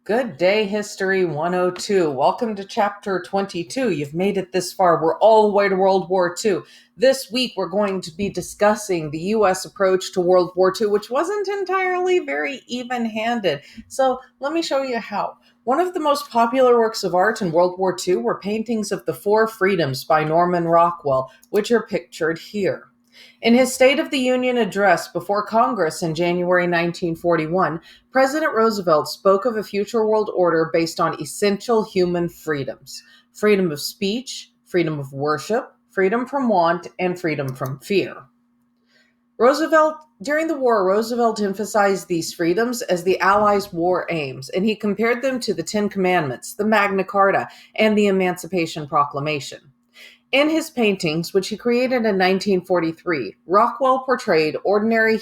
Good day, History 102. Welcome to Chapter 22. You've made it this far. We're all the way to World War II. This week, we're going to be discussing the U.S. approach to World War II, which wasn't entirely very even-handed. So let me show you how. One of the most popular works of art in World War II were paintings of the Four Freedoms by Norman Rockwell, which are pictured here. In his State of the Union address before Congress in January 1941, President Roosevelt spoke of a future world order based on essential human freedoms: freedom of speech, freedom of worship, freedom from want, and freedom from fear. During the war, Roosevelt emphasized these freedoms as the Allies' war aims, and he compared them to the Ten Commandments, the Magna Carta, and the Emancipation Proclamation. In his paintings, which he created in 1943, Rockwell portrayed ordinary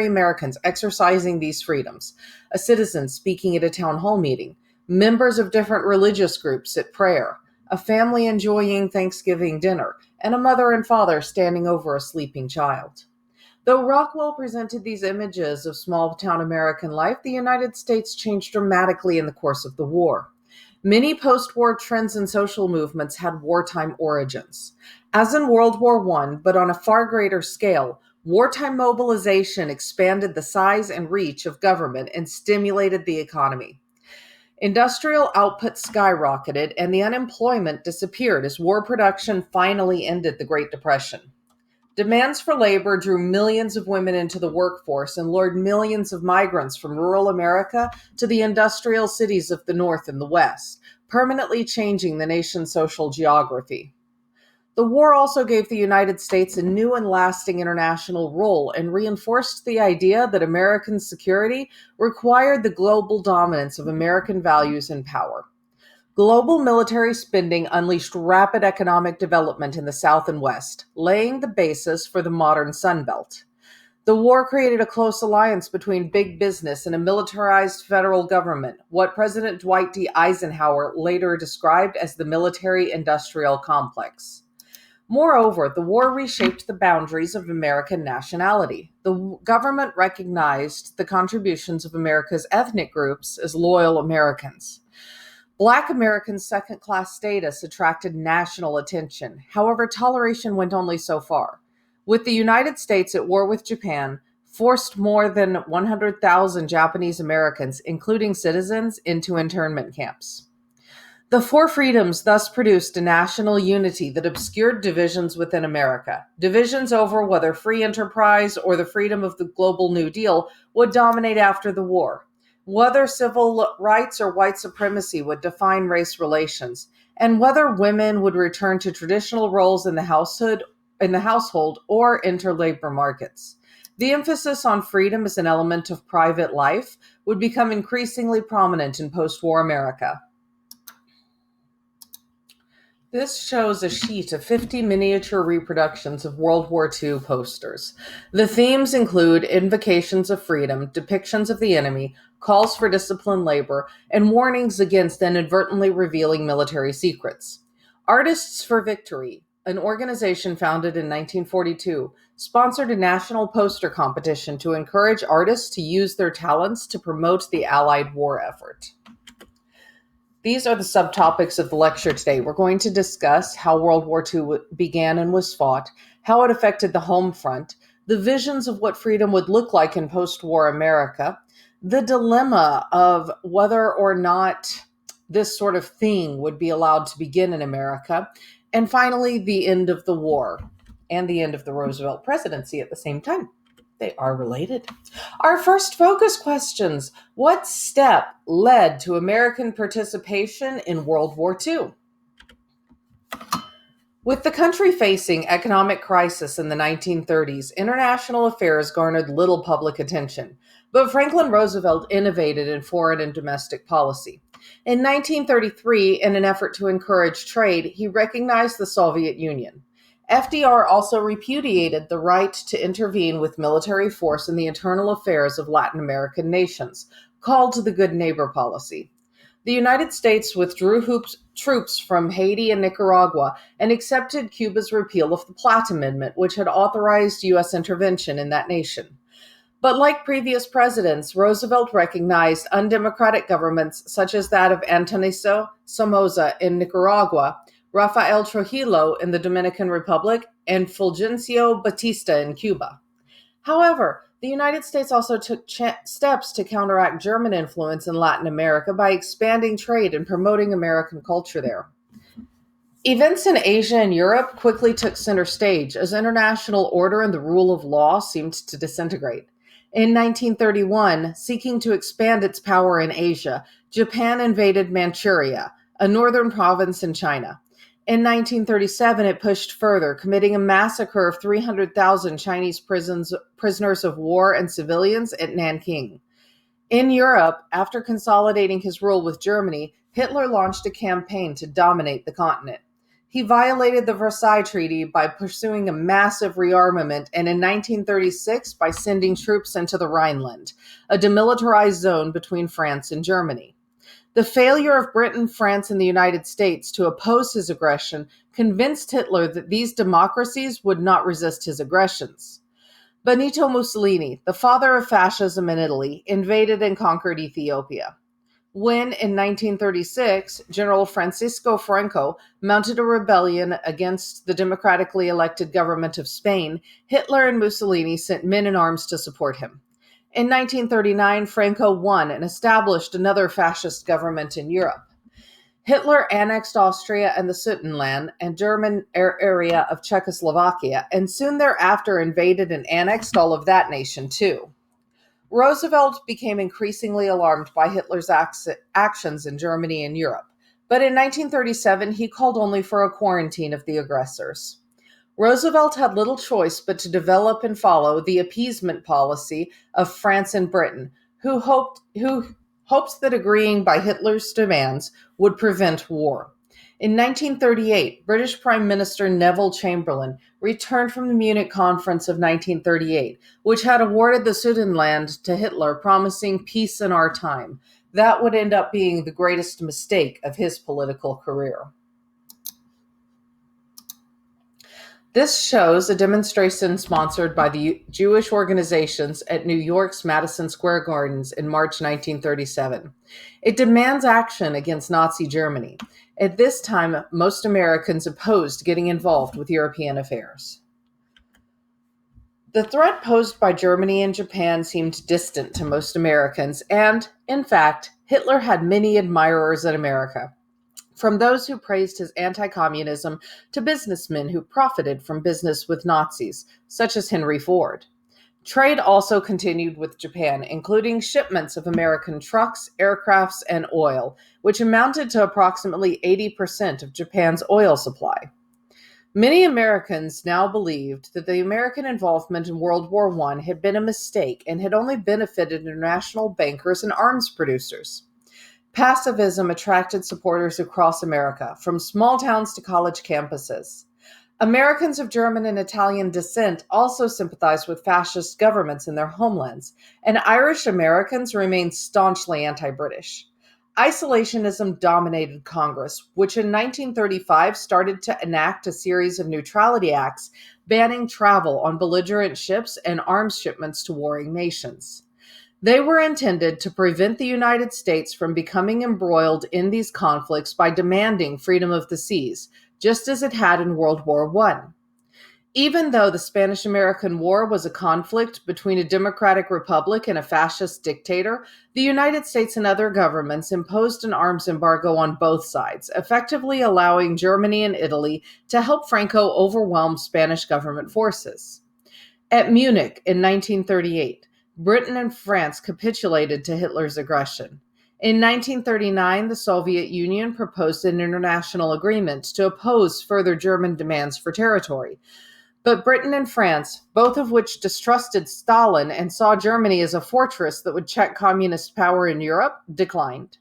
Americans exercising these freedoms: a citizen speaking at a town hall meeting, members of different religious groups at prayer, a family enjoying Thanksgiving dinner, and a mother and father standing over a sleeping child. Though Rockwell presented these images of small-town American life, the United States changed dramatically in the course of the war. Many post-war trends and social movements had wartime origins. As in World War I, but on a far greater scale, wartime mobilization expanded the size and reach of government and stimulated the economy. Industrial output skyrocketed and the unemployment disappeared as war production finally ended the Great Depression. Demands for labor drew millions of women into the workforce and lured millions of migrants from rural America to the industrial cities of the North and the West, permanently changing the nation's social geography. The war also gave the United States a new and lasting international role and reinforced the idea that American security required the global dominance of American values and power. Global military spending unleashed rapid economic development in the South and West, laying the basis for the modern Sun Belt. The war created a close alliance between big business and a militarized federal government, what President Dwight D. Eisenhower later described as the military-industrial complex. Moreover, the war reshaped the boundaries of American nationality. The government recognized the contributions of America's ethnic groups as loyal Americans. Black Americans' second-class status attracted national attention. However, toleration went only so far. With the United States at war with Japan, forced more than 100,000 Japanese Americans, including citizens, into internment camps. The Four Freedoms thus produced a national unity that obscured divisions within America. Divisions over whether free enterprise or the freedom of the global New Deal would dominate after the war, whether civil rights or white supremacy would define race relations, and whether women would return to traditional roles in the household or enter labor markets. The emphasis on freedom as an element of private life would become increasingly prominent in post-war America. This shows a sheet of 50 miniature reproductions of World War II posters. The themes include invocations of freedom, depictions of the enemy, calls for disciplined labor, and warnings against inadvertently revealing military secrets. Artists for Victory, an organization founded in 1942, sponsored a national poster competition to encourage artists to use their talents to promote the Allied war effort. These are the subtopics of the lecture today. We're going to discuss how World War II began and was fought, how it affected the home front, the visions of what freedom would look like in post-war America, the dilemma of whether or not this sort of thing would be allowed to begin in America, and finally, the end of the war and the end of the Roosevelt presidency at the same time. They are related. Our first focus questions: what step led to American participation in World War II? With the country facing economic crisis in the 1930s, international affairs garnered little public attention, but Franklin Roosevelt innovated in foreign and domestic policy. In 1933, in an effort to encourage trade, he recognized the Soviet Union. FDR also repudiated the right to intervene with military force in the internal affairs of Latin American nations, called the Good Neighbor policy. The United States withdrew troops from Haiti and Nicaragua and accepted Cuba's repeal of the Platt Amendment, which had authorized U.S. intervention in that nation. But like previous presidents, Roosevelt recognized undemocratic governments such as that of Antonio Somoza in Nicaragua, Rafael Trujillo in the Dominican Republic, and Fulgencio Batista in Cuba. However, the United States also took steps to counteract German influence in Latin America by expanding trade and promoting American culture there. Events in Asia and Europe quickly took center stage as international order and the rule of law seemed to disintegrate. In 1931, seeking to expand its power in Asia, Japan invaded Manchuria, a northern province in China. In 1937, it pushed further, committing a massacre of 300,000 Chinese prisoners of war and civilians at Nanking. In Europe, after consolidating his rule with Germany, Hitler launched a campaign to dominate the continent. He violated the Versailles Treaty by pursuing a massive rearmament and in 1936 by sending troops into the Rhineland, a demilitarized zone between France and Germany. The failure of Britain, France, and the United States to oppose his aggression convinced Hitler that these democracies would not resist his aggressions. Benito Mussolini, the father of fascism in Italy, invaded and conquered Ethiopia. When, in 1936, General Francisco Franco mounted a rebellion against the democratically elected government of Spain, Hitler and Mussolini sent men in arms to support him. In 1939, Franco won and established another fascist government in Europe. Hitler annexed Austria and the Sudetenland and German area of Czechoslovakia, and soon thereafter invaded and annexed all of that nation too. Roosevelt became increasingly alarmed by Hitler's actions in Germany and Europe, but in 1937 he called only for a quarantine of the aggressors. Roosevelt had little choice but to develop and follow the appeasement policy of France and Britain, who hoped that agreeing by Hitler's demands would prevent war. In 1938, British Prime Minister Neville Chamberlain returned from the Munich Conference of 1938, which had awarded the Sudetenland to Hitler, promising peace in our time. That would end up being the greatest mistake of his political career. This shows a demonstration sponsored by the Jewish organizations at New York's Madison Square Gardens in March 1937. It demands action against Nazi Germany. At this time, most Americans opposed getting involved with European affairs. The threat posed by Germany and Japan seemed distant to most Americans, and, in fact, Hitler had many admirers in America. From those who praised his anti-communism to businessmen who profited from business with Nazis, such as Henry Ford. Trade also continued with Japan, including shipments of American trucks, aircrafts, and oil, which amounted to approximately 80% of Japan's oil supply. Many Americans now believed that the American involvement in World War I had been a mistake and had only benefited international bankers and arms producers. Pacifism attracted supporters across America, from small towns to college campuses. Americans of German and Italian descent also sympathized with fascist governments in their homelands, and Irish Americans remained staunchly anti-British. Isolationism dominated Congress, which in 1935 started to enact a series of neutrality acts banning travel on belligerent ships and arms shipments to warring nations. They were intended to prevent the United States from becoming embroiled in these conflicts by demanding freedom of the seas, just as it had in World War I. Even though the Spanish-American War was a conflict between a democratic republic and a fascist dictator, the United States and other governments imposed an arms embargo on both sides, effectively allowing Germany and Italy to help Franco overwhelm Spanish government forces. At Munich in 1938, Britain and France capitulated to Hitler's aggression. In 1939, the Soviet Union proposed an international agreement to oppose further German demands for territory. But Britain and France, both of which distrusted Stalin and saw Germany as a fortress that would check communist power in Europe, declined.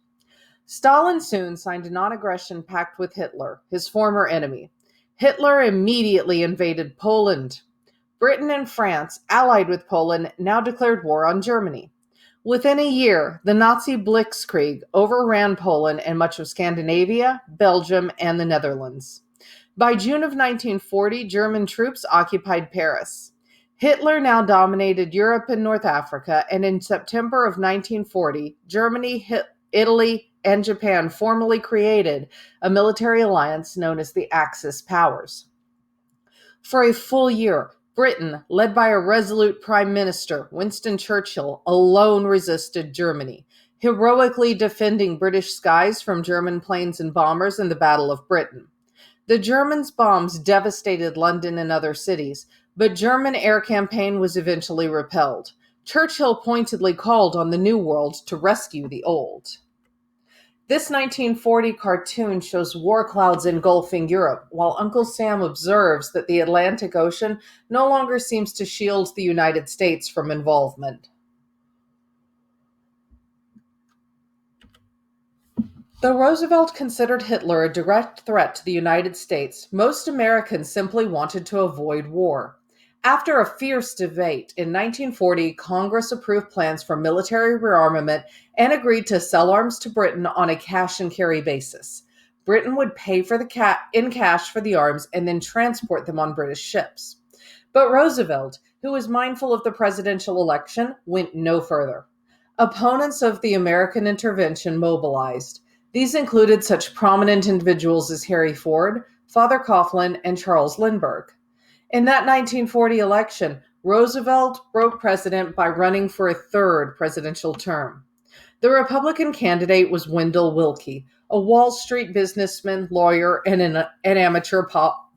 Stalin soon signed a non-aggression pact with Hitler, his former enemy. Hitler immediately invaded Poland. Britain and France, allied with Poland, now declared war on Germany. Within a year, the Nazi Blitzkrieg overran Poland and much of Scandinavia, Belgium, and the Netherlands. By June of 1940, German troops occupied Paris. Hitler now dominated Europe and North Africa, and in September of 1940, Germany, Italy, and Japan formally created a military alliance known as the Axis powers. For a full year, Britain, led by a resolute Prime Minister, Winston Churchill, alone resisted Germany, heroically defending British skies from German planes and bombers in the Battle of Britain. The Germans' bombs devastated London and other cities, but German air campaign was eventually repelled. Churchill pointedly called on the New World to rescue the Old. This 1940 cartoon shows war clouds engulfing Europe, while Uncle Sam observes that the Atlantic Ocean no longer seems to shield the United States from involvement. Though Roosevelt considered Hitler a direct threat to the United States, most Americans simply wanted to avoid war. After a fierce debate, in 1940, Congress approved plans for military rearmament and agreed to sell arms to Britain on a cash and carry basis. Britain would pay for in cash for the arms and then transport them on British ships. But Roosevelt, who was mindful of the presidential election, went no further. Opponents of the American intervention mobilized. These included such prominent individuals as Harry Ford, Father Coughlin, and Charles Lindbergh. In that 1940 election, Roosevelt broke precedent by running for a third presidential term. The Republican candidate was Wendell Willkie, a Wall Street businessman, lawyer, and an amateur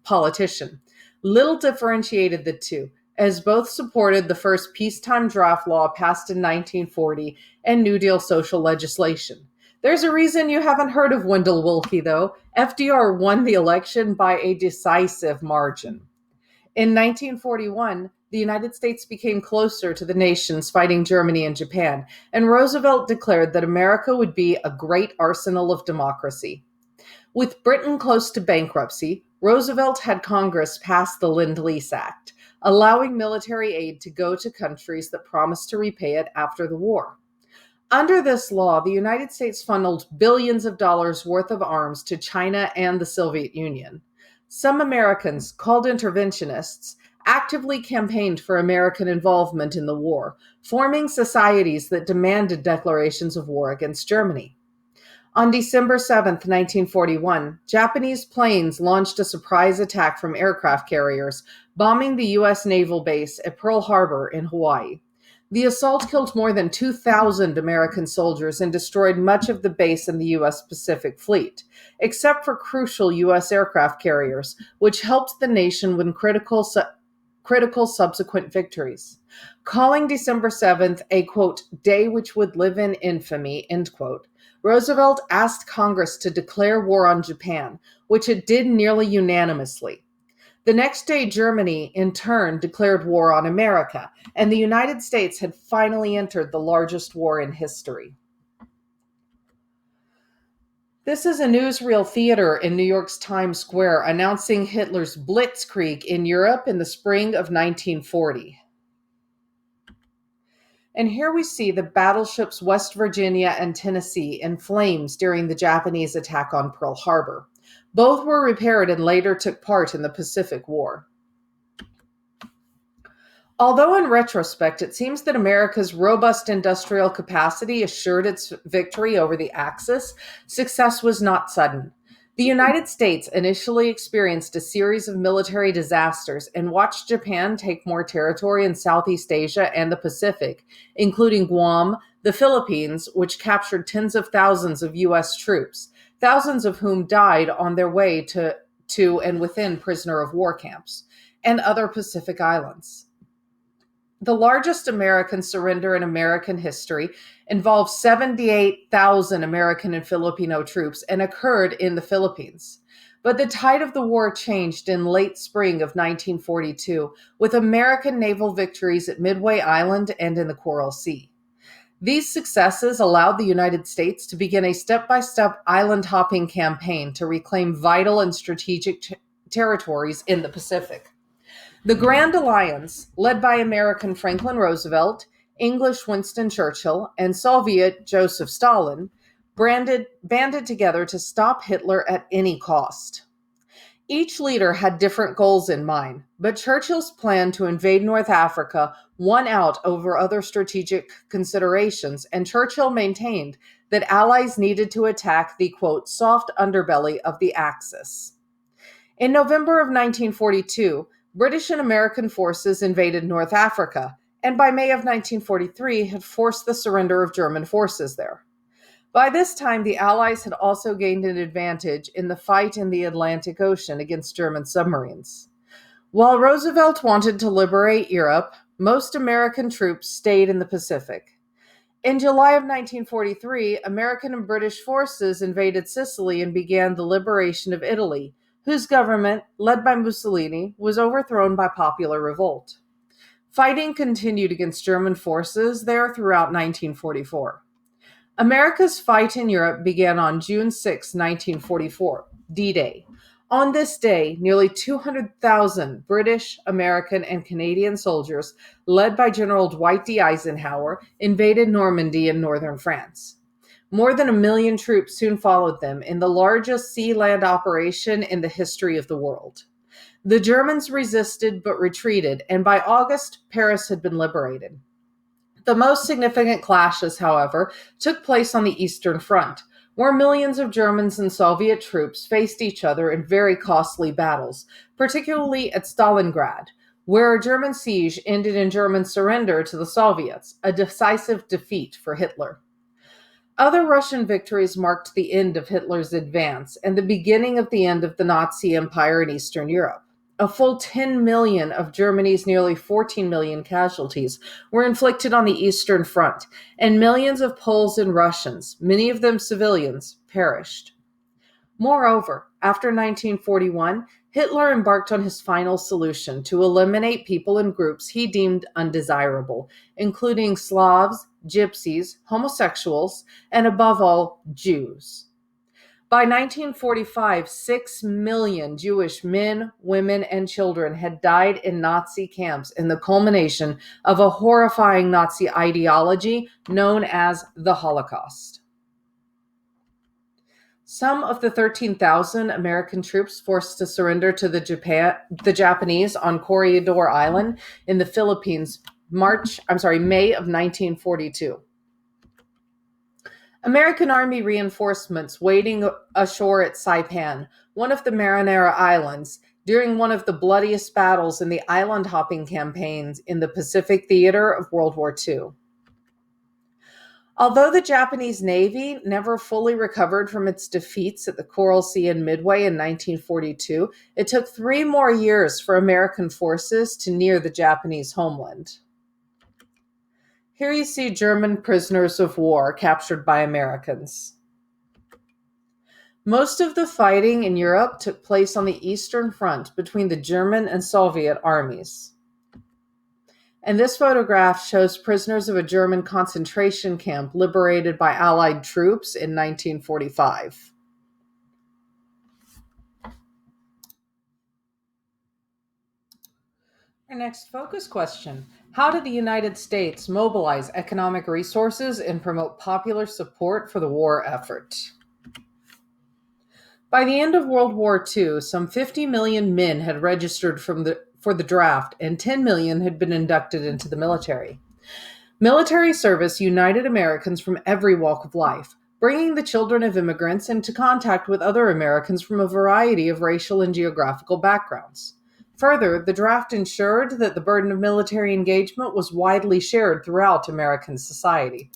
politician. Little differentiated the two, as both supported the first peacetime draft law passed in 1940 and New Deal social legislation. There's a reason you haven't heard of Wendell Willkie, though. FDR won the election by a decisive margin. In 1941, the United States became closer to the nations fighting Germany and Japan, and Roosevelt declared that America would be a great arsenal of democracy. With Britain close to bankruptcy, Roosevelt had Congress pass the Lend-Lease Act, allowing military aid to go to countries that promised to repay it after the war. Under this law, the United States funneled billions of dollars worth of arms to China and the Soviet Union. Some Americans, called interventionists, actively campaigned for American involvement in the war, forming societies that demanded declarations of war against Germany. On December 7, 1941, Japanese planes launched a surprise attack from aircraft carriers, bombing the U.S. naval base at Pearl Harbor in Hawaii. The assault killed more than 2,000 American soldiers and destroyed much of the base in the U.S. Pacific Fleet, except for crucial U.S. aircraft carriers, which helped the nation win critical subsequent victories. Calling December 7th a, quote, day which would live in infamy, end quote, Roosevelt asked Congress to declare war on Japan, which it did nearly unanimously. The next day, Germany, in turn, declared war on America, and the United States had finally entered the largest war in history. This is a newsreel theater in New York's Times Square announcing Hitler's blitzkrieg in Europe in the spring of 1940. And here we see the battleships West Virginia and Tennessee in flames during the Japanese attack on Pearl Harbor. Both were repaired and later took part in the Pacific War. Although in retrospect, it seems that America's robust industrial capacity assured its victory over the Axis, success was not sudden. The United States initially experienced a series of military disasters and watched Japan take more territory in Southeast Asia and the Pacific, including Guam, the Philippines, which captured tens of thousands of U.S. troops, thousands of whom died on their way to and within prisoner of war camps, and other Pacific islands. The largest American surrender in American history involved 78,000 American and Filipino troops and occurred in the Philippines. But the tide of the war changed in late spring of 1942 with American naval victories at Midway Island and in the Coral Sea. These successes allowed the United States to begin a step-by-step island-hopping campaign to reclaim vital and strategic territories in the Pacific. The Grand Alliance, led by American Franklin Roosevelt, English Winston Churchill, and Soviet Joseph Stalin, banded together to stop Hitler at any cost. Each leader had different goals in mind, but Churchill's plan to invade North Africa won out over other strategic considerations, and Churchill maintained that Allies needed to attack the quote, soft underbelly of the Axis. In November of 1942, British and American forces invaded North Africa, and by May of 1943 had forced the surrender of German forces there. By this time, the Allies had also gained an advantage in the fight in the Atlantic Ocean against German submarines. While Roosevelt wanted to liberate Europe, most American troops stayed in the Pacific. In July of 1943, American and British forces invaded Sicily and began the liberation of Italy, whose government, led by Mussolini, was overthrown by popular revolt. Fighting continued against German forces there throughout 1944. America's fight in Europe began on June 6, 1944, D-Day. On this day, nearly 200,000 British, American, and Canadian soldiers, led by General Dwight D. Eisenhower, invaded Normandy in northern France. More than 1 million troops soon followed them in the largest sea-land operation in the history of the world. The Germans resisted but retreated, and by August, Paris had been liberated. The most significant clashes, however, took place on the Eastern Front, where millions of Germans and Soviet troops faced each other in very costly battles, particularly at Stalingrad, where a German siege ended in German surrender to the Soviets, a decisive defeat for Hitler. Other Russian victories marked the end of Hitler's advance and the beginning of the end of the Nazi Empire in Eastern Europe. A full 10 million of Germany's nearly 14 million casualties were inflicted on the Eastern Front, and millions of Poles and Russians, many of them civilians, perished. Moreover, after 1941, Hitler embarked on his final solution to eliminate people and groups he deemed undesirable, including Slavs, Gypsies, homosexuals, and above all, Jews. By 1945, 6 million Jewish men, women, and children had died in Nazi camps in the culmination of a horrifying Nazi ideology known as the Holocaust. Some of the 13,000 American troops forced to surrender to the Japanese on Corregidor Island in the Philippines May of 1942. American Army reinforcements waiting ashore at Saipan, one of the Marinara Islands, during one of the bloodiest battles in the island-hopping campaigns in the Pacific theater of World War II. Although the Japanese Navy never fully recovered from its defeats at the Coral Sea and Midway in 1942, it took 3 more years for American forces to near the Japanese homeland. Here you see German prisoners of war captured by Americans. Most of the fighting in Europe took place on the Eastern Front between the German and Soviet armies. And this photograph shows prisoners of a German concentration camp liberated by Allied troops in 1945. Our next focus question: how did the United States mobilize economic resources and promote popular support for the war effort? By the end of World War II, some 50 million men had registered for the draft, and 10 million had been inducted into the military. Military service united Americans from every walk of life, bringing the children of immigrants into contact with other Americans from a variety of racial and geographical backgrounds. Further, the draft ensured that the burden of military engagement was widely shared throughout American society.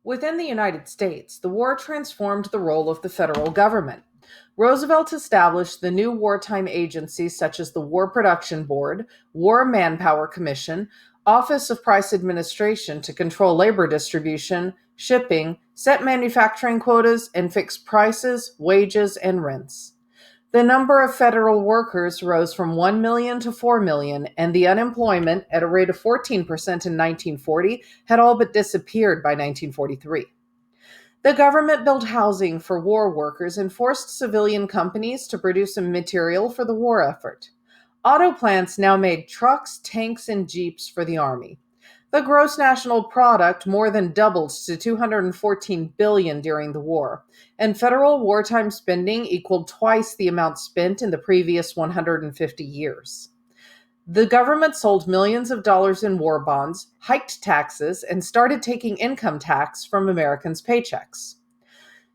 Within the United States, the war transformed the role of the federal government. Roosevelt established the new wartime agencies such as the War Production Board, War Manpower Commission, Office of Price Administration to control labor distribution, shipping, set manufacturing quotas, and fix prices, wages, and rents. The number of federal workers rose from 1 million to 4 million, and the unemployment, at a rate of 14% in 1940, had all but disappeared by 1943. The government built housing for war workers and forced civilian companies to produce material for the war effort. Auto plants now made trucks, tanks, and jeeps for the Army. The gross national product more than doubled to 214 billion during the war, and federal wartime spending equaled twice the amount spent in the previous 150 years. The government sold millions of dollars in war bonds, hiked taxes, and started taking income tax from Americans' paychecks.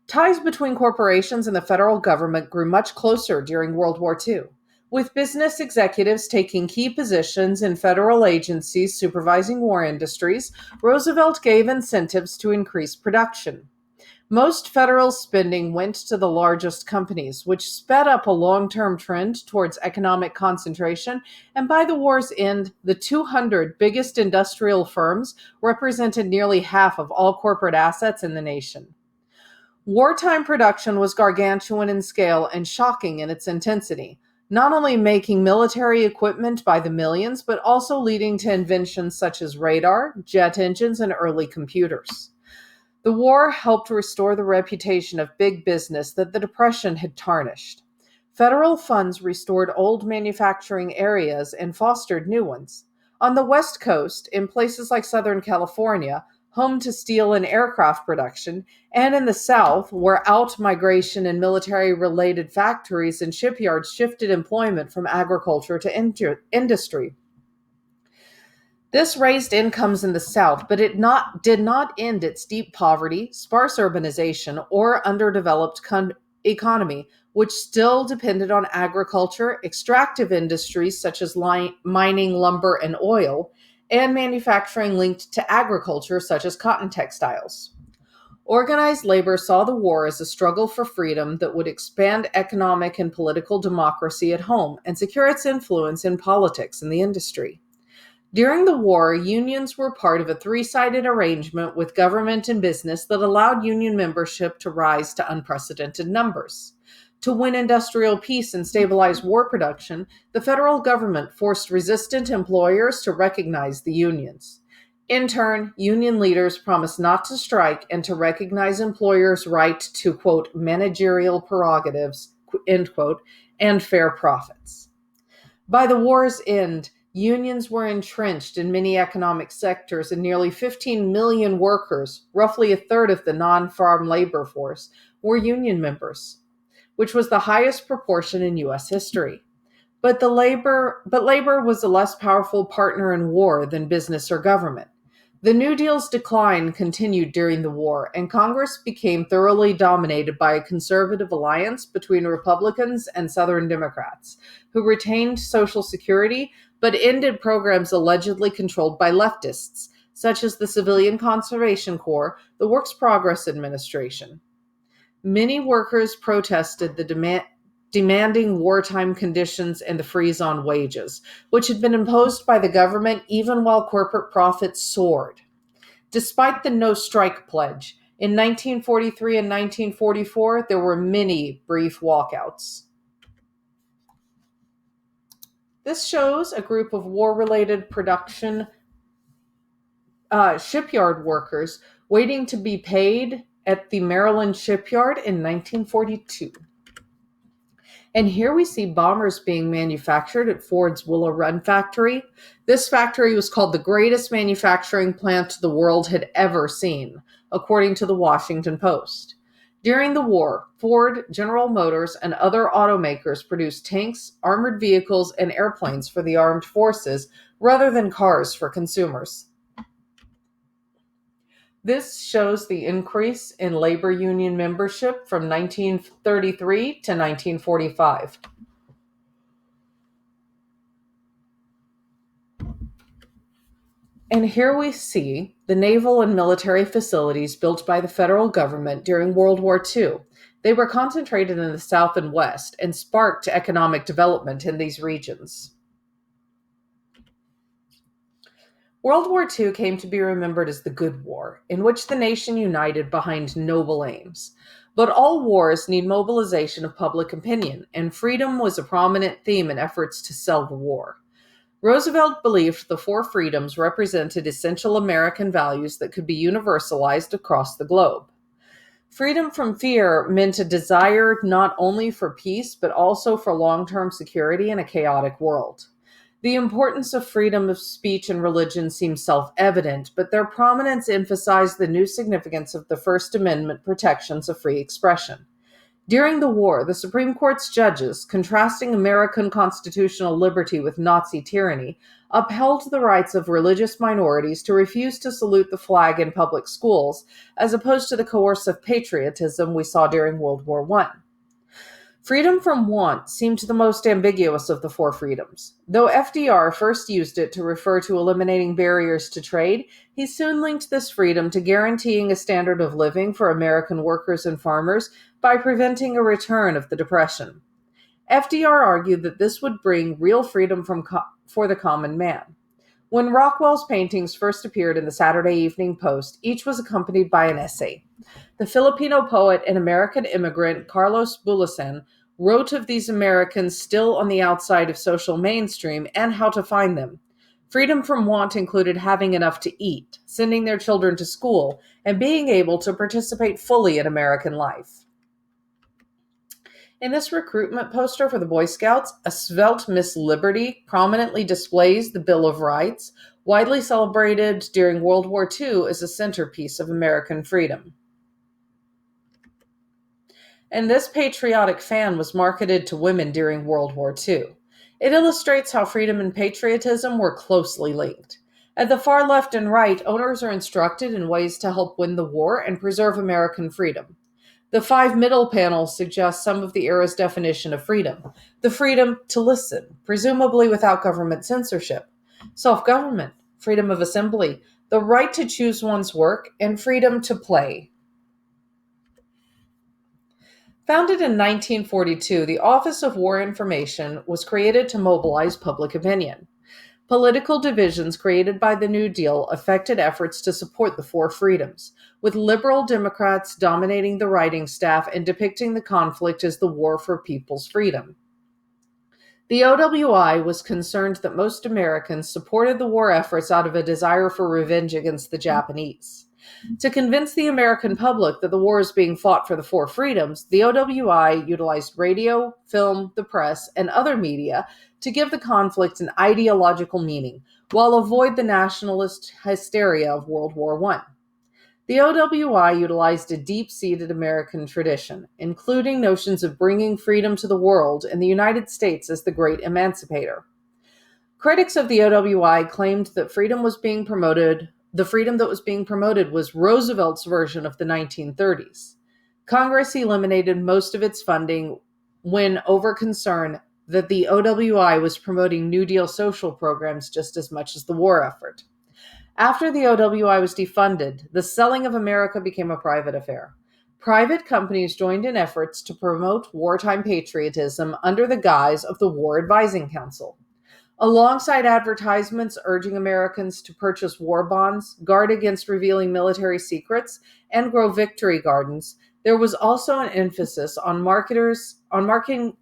Ties between corporations and the federal government grew much closer during World War II, with business executives taking key positions in federal agencies supervising war industries. Roosevelt gave incentives to increase production. Most federal spending went to the largest companies, which sped up a long term trend towards economic concentration. And by the war's end, the 200 biggest industrial firms represented nearly half of all corporate assets in the nation. Wartime production was gargantuan in scale and shocking in its intensity, not only making military equipment by the millions, but also leading to inventions such as radar, jet engines, and early computers. The war helped restore the reputation of big business that the Depression had tarnished. Federal funds restored old manufacturing areas and fostered new ones. On the West Coast, in places like Southern California, home to steel and aircraft production, and in the South, where out-migration and military-related factories and shipyards shifted employment from agriculture to industry. This raised incomes in the South, but did not end its deep poverty, sparse urbanization, or underdeveloped economy, which still depended on agriculture, extractive industries such as mining, lumber, and oil, and manufacturing linked to agriculture such as cotton textiles. Organized labor saw the war as a struggle for freedom that would expand economic and political democracy at home and secure its influence in politics and the industry. During the war, unions were part of a three-sided arrangement with government and business that allowed union membership to rise to unprecedented numbers. To win industrial peace and stabilize war production, the federal government forced resistant employers to recognize the unions. In turn, union leaders promised not to strike and to recognize employers' right to, quote, managerial prerogatives, end quote, and fair profits. By the war's end, unions were entrenched in many economic sectors, and nearly 15 million workers, roughly a third of the non-farm labor force, were union members, which was the highest proportion in U.S. history. But labor was a less powerful partner in war than business or government. The New Deal's decline continued during the war, and Congress became thoroughly dominated by a conservative alliance between Republicans and Southern Democrats, who retained Social Security but ended programs allegedly controlled by leftists, such as the Civilian Conservation Corps, the Works Progress Administration. Many workers protested the demanding wartime conditions and the freeze on wages, which had been imposed by the government even while corporate profits soared. Despite the no strike pledge, in 1943 and 1944, there were many brief walkouts. This shows a group of war-related production shipyard workers waiting to be paid at the Maryland shipyard in 1942. And here we see bombers being manufactured at Ford's Willow Run factory. This factory was called the greatest manufacturing plant the world had ever seen, according to the Washington Post. During the war, Ford, General Motors, and other automakers produced tanks, armored vehicles, and airplanes for the armed forces rather than cars for consumers. This shows the increase in labor union membership from 1933 to 1945. And here we see the naval and military facilities built by the federal government during World War II. They were concentrated in the South and West and sparked economic development in these regions. World War II came to be remembered as the Good War, in which the nation united behind noble aims. But all wars need mobilization of public opinion, and freedom was a prominent theme in efforts to sell the war. Roosevelt believed the four freedoms represented essential American values that could be universalized across the globe. Freedom from fear meant a desire not only for peace, but also for long-term security in a chaotic world. The importance of freedom of speech and religion seems self evident, but their prominence emphasized the new significance of the First Amendment protections of free expression. During the war, the Supreme Court's judges, contrasting American constitutional liberty with Nazi tyranny, upheld the rights of religious minorities to refuse to salute the flag in public schools, as opposed to the coercive patriotism we saw during World War I. Freedom from want seemed the most ambiguous of the four freedoms. Though FDR first used it to refer to eliminating barriers to trade, he soon linked this freedom to guaranteeing a standard of living for American workers and farmers by preventing a return of the Depression. FDR argued that this would bring real freedom for the common man. When Rockwell's paintings first appeared in the Saturday Evening Post, each was accompanied by an essay. The Filipino poet and American immigrant Carlos Bulosan wrote of these Americans still on the outside of social mainstream and how to find them. Freedom from want included having enough to eat, sending their children to school, and being able to participate fully in American life. In this recruitment poster for the Boy Scouts, a svelte Miss Liberty prominently displays the Bill of Rights, widely celebrated during World War II as a centerpiece of American freedom. And this patriotic fan was marketed to women during World War II. It illustrates how freedom and patriotism were closely linked. At the far left and right, owners are instructed in ways to help win the war and preserve American freedom. The 5 middle panels suggest some of the era's definition of freedom. The freedom to listen, presumably without government censorship. Self-government, freedom of assembly, the right to choose one's work, and freedom to play. Founded in 1942, the Office of War Information was created to mobilize public opinion. Political divisions created by the New Deal affected efforts to support the four freedoms, with liberal Democrats dominating the writing staff and depicting the conflict as the war for people's freedom. The OWI was concerned that most Americans supported the war efforts out of a desire for revenge against the Japanese. To convince the American public that the war is being fought for the four freedoms, the OWI utilized radio, film, the press, and other media to give the conflict an ideological meaning, while avoid the nationalist hysteria of World War I. The OWI utilized a deep-seated American tradition, including notions of bringing freedom to the world and the United States as the great emancipator. Critics of the OWI claimed that the freedom that was being promoted was Roosevelt's version of the 1930s. Congress eliminated most of its funding when over concern that the OWI was promoting New Deal social programs just as much as the war effort. After the OWI was defunded, the selling of America became a private affair. Private companies joined in efforts to promote wartime patriotism under the guise of the War Advising Council. Alongside advertisements urging Americans to purchase war bonds, guard against revealing military secrets, and grow victory gardens, there was also an emphasis on marketing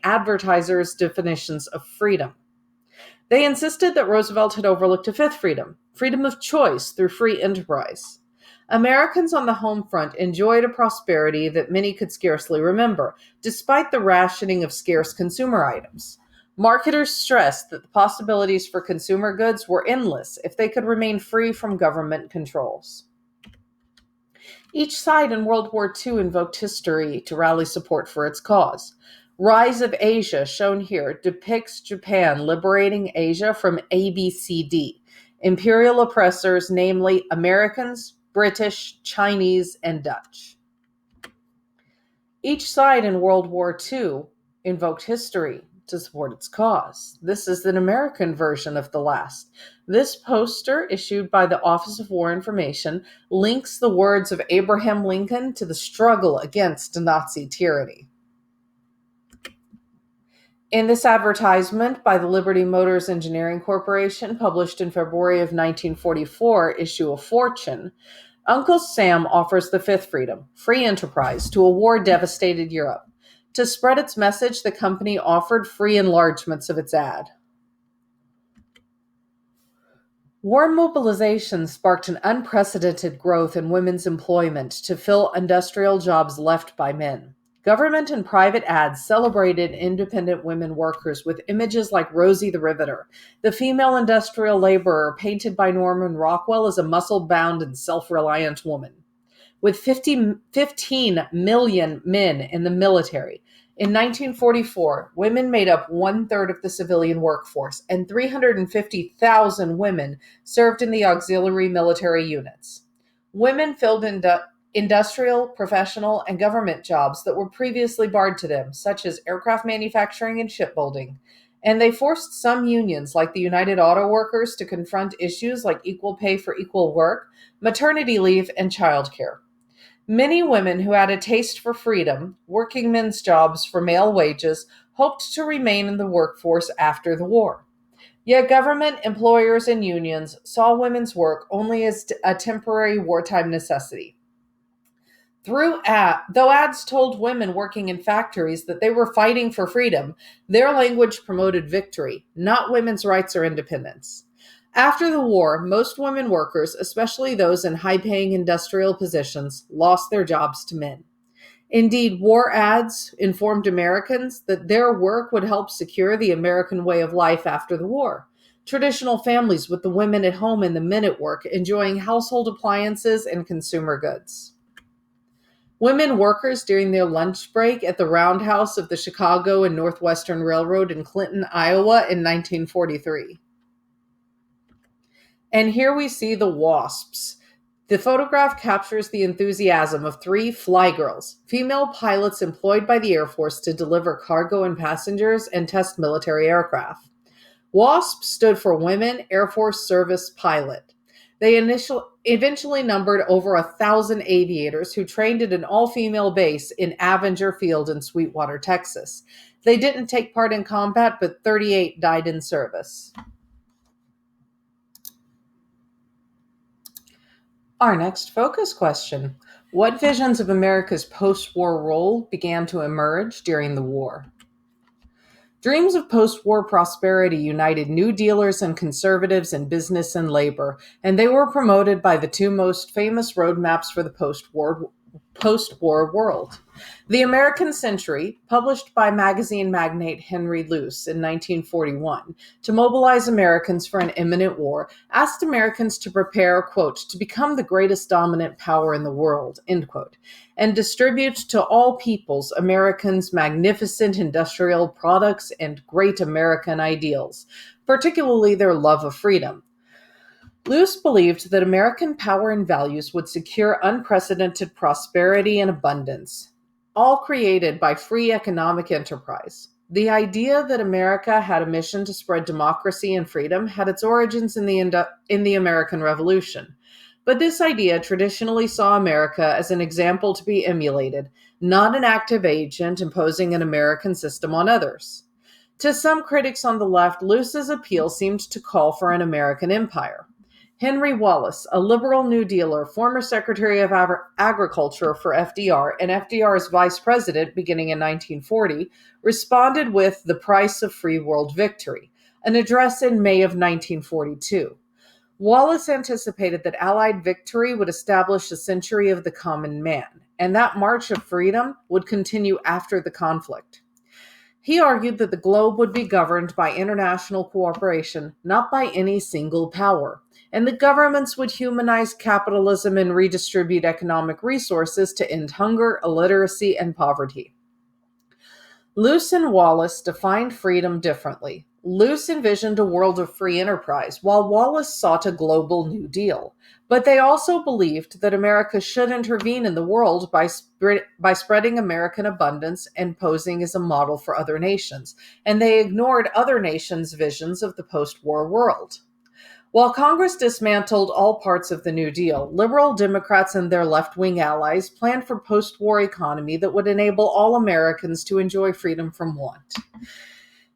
advertisers' definitions of freedom. They insisted that Roosevelt had overlooked a fifth freedom, freedom of choice through free enterprise. Americans on the home front enjoyed a prosperity that many could scarcely remember, despite the rationing of scarce consumer items. Marketers stressed that the possibilities for consumer goods were endless if they could remain free from government controls. Each side in World War II invoked history to rally support for its cause. Rise of Asia, shown here, depicts Japan liberating Asia from ABCD, imperial oppressors, namely Americans, British, Chinese, and Dutch. Each side in World War II invoked history to support its cause. This is an American version of the last. This poster, issued by the Office of War Information, links the words of Abraham Lincoln to the struggle against Nazi tyranny. In this advertisement by the Liberty Motors Engineering Corporation, published in February of 1944, issue of Fortune, Uncle Sam offers the fifth freedom, free enterprise, to a war-devastated Europe. To spread its message, the company offered free enlargements of its ad. War mobilization sparked an unprecedented growth in women's employment to fill industrial jobs left by men. Government and private ads celebrated independent women workers with images like Rosie the Riveter, the female industrial laborer painted by Norman Rockwell as a muscle-bound and self-reliant woman. With 15 million men in the military, in 1944, women made up one-third of the civilian workforce, and 350,000 women served in the auxiliary military units. Women filled industrial, professional, and government jobs that were previously barred to them, such as aircraft manufacturing and shipbuilding. And they forced some unions, like the United Auto Workers, to confront issues like equal pay for equal work, maternity leave, and childcare. Many women who had a taste for freedom, working men's jobs for male wages, hoped to remain in the workforce after the war. Yet government, employers, and unions saw women's work only as a temporary wartime necessity. Though ads told women working in factories that they were fighting for freedom, their language promoted victory, not women's rights or independence. After the war, most women workers, especially those in high-paying industrial positions, lost their jobs to men. Indeed, war ads informed Americans that their work would help secure the American way of life after the war. Traditional families with the women at home and the men at work enjoying household appliances and consumer goods. Women workers during their lunch break at the roundhouse of the Chicago and Northwestern Railroad in Clinton, Iowa in 1943. And here we see the WASPs. The photograph captures the enthusiasm of three fly girls, female pilots employed by the Air Force to deliver cargo and passengers and test military aircraft. WASP stood for Women Air Force Service Pilot. They eventually numbered over 1,000 aviators who trained at an all-female base in Avenger Field in Sweetwater, Texas. They didn't take part in combat, but 38 died in service. Our next focus question: what visions of America's post-war role began to emerge during the war? Dreams of post-war prosperity united New Dealers and conservatives in business and labor, and they were promoted by the two most famous roadmaps for the post-war world. The American Century, published by magazine magnate Henry Luce in 1941, to mobilize Americans for an imminent war, asked Americans to prepare, quote, to become the greatest dominant power in the world, end quote, and distribute to all peoples Americans' magnificent industrial products and great American ideals, particularly their love of freedom. Luce believed that American power and values would secure unprecedented prosperity and abundance, all created by free economic enterprise. The idea that America had a mission to spread democracy and freedom had its origins in the American Revolution. But this idea traditionally saw America as an example to be emulated, not an active agent imposing an American system on others. To some critics on the left, Luce's appeal seemed to call for an American empire. Henry Wallace, a liberal New Dealer, former Secretary of Agriculture for FDR, and FDR's vice president beginning in 1940, responded with The Price of Free World Victory, an address in May of 1942. Wallace anticipated that Allied victory would establish a century of the common man, and that march of freedom would continue after the conflict. He argued that the globe would be governed by international cooperation, not by any single power, and that governments would humanize capitalism and redistribute economic resources to end hunger, illiteracy, and poverty. Luce and Wallace defined freedom differently. Luce envisioned a world of free enterprise, while Wallace sought a global New Deal. But they also believed that America should intervene in the world by spreading American abundance and posing as a model for other nations, and they ignored other nations' visions of the post-war world. While Congress dismantled all parts of the New Deal, liberal Democrats and their left-wing allies planned for post-war economy that would enable all Americans to enjoy freedom from want.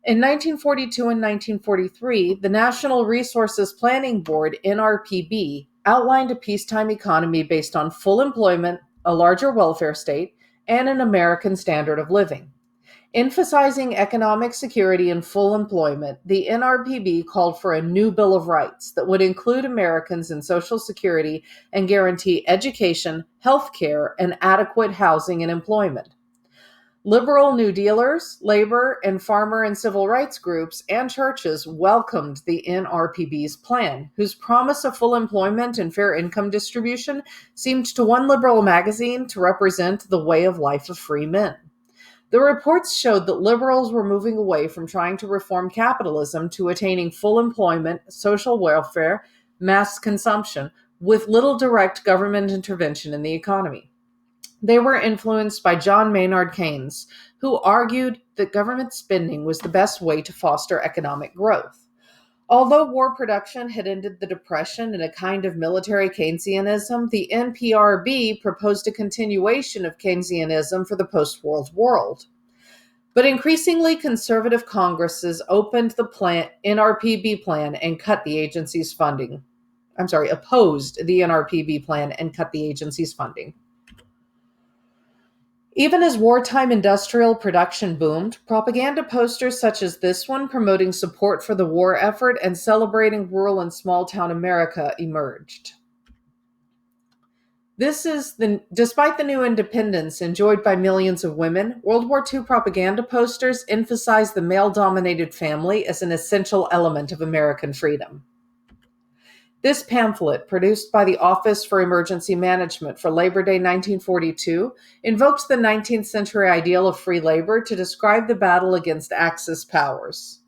In 1942 and 1943, the National Resources Planning Board, NRPB, outlined a peacetime economy based on full employment, a larger welfare state, and an American standard of living. Emphasizing economic security and full employment, the NRPB called for a new Bill of Rights that would include Americans in Social Security and guarantee education, health care, and adequate housing and employment. Liberal New Dealers, labor and farmer and civil rights groups, and churches welcomed the NRPB's plan, whose promise of full employment and fair income distribution seemed to one liberal magazine to represent the way of life of free men. The reports showed that liberals were moving away from trying to reform capitalism to attaining full employment, social welfare, mass consumption, with little direct government intervention in the economy. They were influenced by John Maynard Keynes, who argued that government spending was the best way to foster economic growth. Although war production had ended the Depression in a kind of military Keynesianism, the NPRB proposed a continuation of Keynesianism for the post-war world. But increasingly conservative Congresses opened the NRPB plan and cut the agency's funding. Opposed the NRPB plan and cut the agency's funding. Even as wartime industrial production boomed, propaganda posters such as this one promoting support for the war effort and celebrating rural and small town America emerged. Despite the new independence enjoyed by millions of women, World War II propaganda posters emphasized the male-dominated family as an essential element of American freedom. This pamphlet, produced by the Office for Emergency Management for Labor Day 1942, invokes the 19th century ideal of free labor to describe the battle against Axis powers.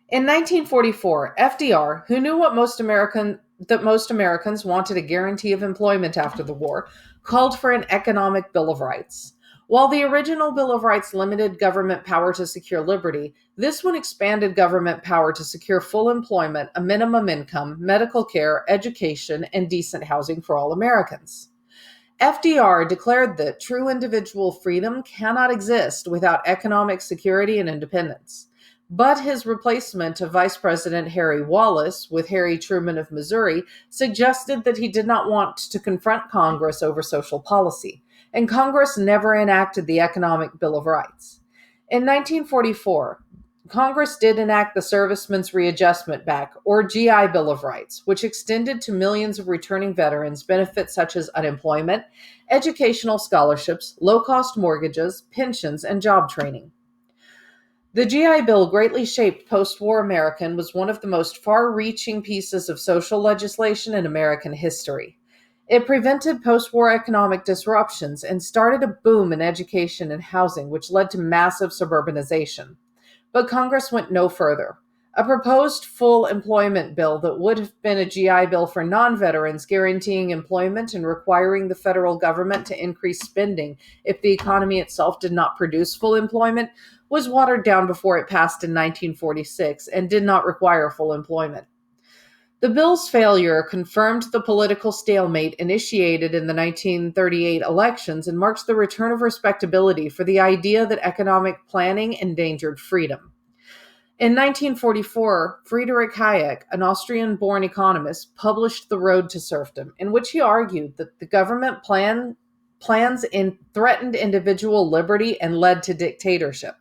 In 1944, FDR, who knew that most Americans wanted a guarantee of employment after the war, called for an economic Bill of Rights. While the original Bill of Rights limited government power to secure liberty, this one expanded government power to secure full employment, a minimum income, medical care, education, and decent housing for all Americans. FDR declared that true individual freedom cannot exist without economic security and independence. But his replacement of Vice President Harry Wallace, with Harry Truman of Missouri, suggested that he did not want to confront Congress over social policy, and Congress never enacted the Economic Bill of Rights. In 1944, Congress did enact the Servicemen's Readjustment Back, or GI Bill of Rights, which extended to millions of returning veterans benefits such as unemployment, educational scholarships, low-cost mortgages, pensions, and job training. The GI Bill greatly shaped post-war America and was one of the most far-reaching pieces of social legislation in American history. It prevented post-war economic disruptions and started a boom in education and housing, which led to massive suburbanization. But Congress went no further. A proposed full employment bill that would have been a GI Bill for non-veterans, guaranteeing employment and requiring the federal government to increase spending if the economy itself did not produce full employment, was watered down before it passed in 1946 and did not require full employment. The bill's failure confirmed the political stalemate initiated in the 1938 elections and marked the return of respectability for the idea that economic planning endangered freedom. In 1944, Friedrich Hayek, an Austrian-born economist, published The Road to Serfdom, in which he argued that the government plans threatened individual liberty and led to dictatorship.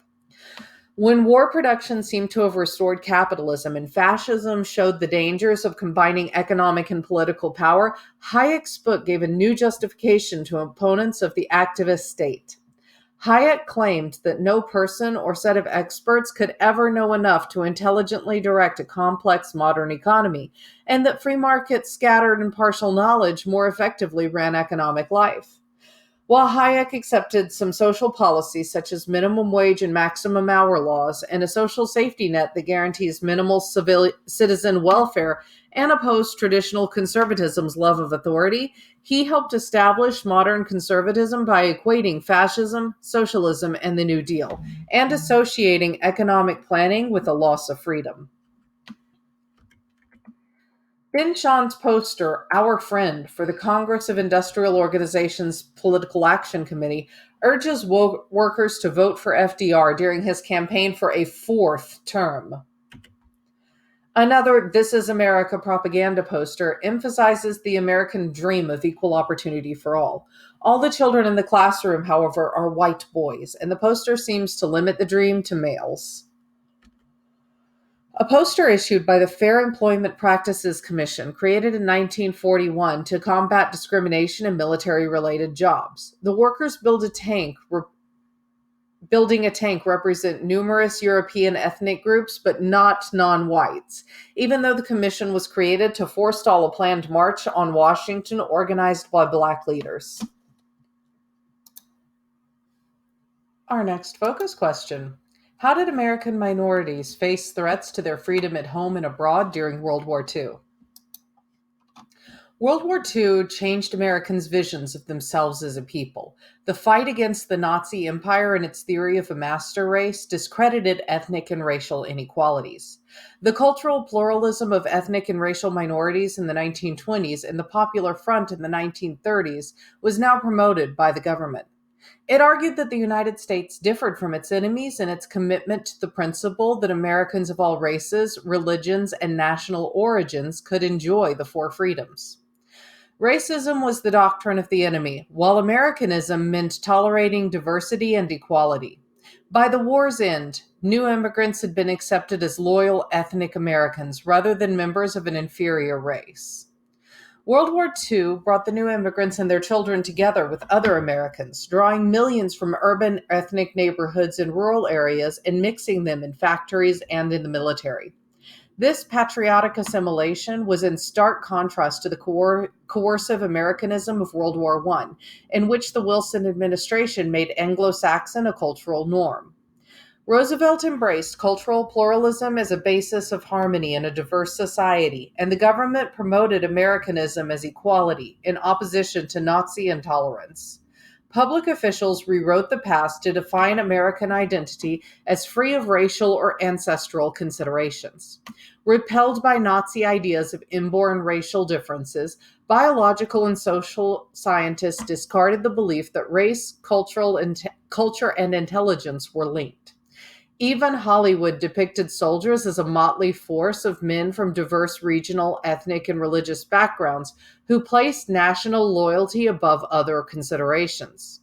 When war production seemed to have restored capitalism and fascism showed the dangers of combining economic and political power, Hayek's book gave a new justification to opponents of the activist state. Hayek claimed that no person or set of experts could ever know enough to intelligently direct a complex modern economy, and that free markets scattered and partial knowledge more effectively ran economic life. While Hayek accepted some social policies such as minimum wage and maximum hour laws and a social safety net that guarantees minimal citizen welfare and opposed traditional conservatism's love of authority, he helped establish modern conservatism by equating fascism, socialism, and the New Deal, and associating economic planning with a loss of freedom. Ben Shah's poster, Our Friend, for the Congress of Industrial Organizations Political Action Committee urges workers to vote for FDR during his campaign for a fourth term. Another This Is America propaganda poster emphasizes the American dream of equal opportunity for all. All the children in the classroom, however, are white boys, and the poster seems to limit the dream to males. A poster issued by the Fair Employment Practices Commission, created in 1941 to combat discrimination in military related jobs. The workers building a tank represent numerous European ethnic groups, but not non whites, even though the commission was created to forestall a planned march on Washington organized by black leaders. Our next focus question: how did American minorities face threats to their freedom at home and abroad during World War II? World War II changed Americans' visions of themselves as a people. The fight against the Nazi Empire and its theory of a master race discredited ethnic and racial inequalities. The cultural pluralism of ethnic and racial minorities in the 1920s and the Popular Front in the 1930s was now promoted by the government. It argued that the United States differed from its enemies in its commitment to the principle that Americans of all races, religions, and national origins could enjoy the four freedoms. Racism was the doctrine of the enemy, while Americanism meant tolerating diversity and equality. By the war's end, new immigrants had been accepted as loyal ethnic Americans rather than members of an inferior race. World War II brought the new immigrants and their children together with other Americans, drawing millions from urban ethnic neighborhoods and rural areas and mixing them in factories and in the military. This patriotic assimilation was in stark contrast to the coercive Americanism of World War I, in which the Wilson administration made Anglo-Saxon a cultural norm. Roosevelt embraced cultural pluralism as a basis of harmony in a diverse society, and the government promoted Americanism as equality in opposition to Nazi intolerance. Public officials rewrote the past to define American identity as free of racial or ancestral considerations. Repelled by Nazi ideas of inborn racial differences, biological and social scientists discarded the belief that race, culture, and intelligence were linked. Even Hollywood depicted soldiers as a motley force of men from diverse regional, ethnic, and religious backgrounds who placed national loyalty above other considerations.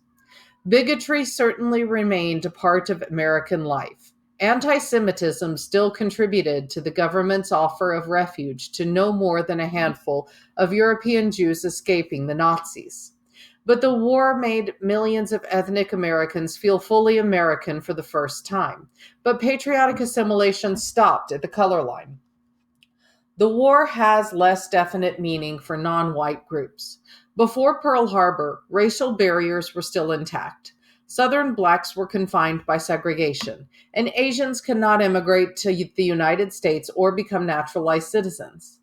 Bigotry certainly remained a part of American life. Anti-Semitism still contributed to the government's offer of refuge to no more than a handful of European Jews escaping the Nazis. But the war made millions of ethnic Americans feel fully American for the first time. But patriotic assimilation stopped at the color line. The war has less definite meaning for non-white groups. Before Pearl Harbor, racial barriers were still intact. Southern blacks were confined by segregation, and Asians could not immigrate to the United States or become naturalized citizens.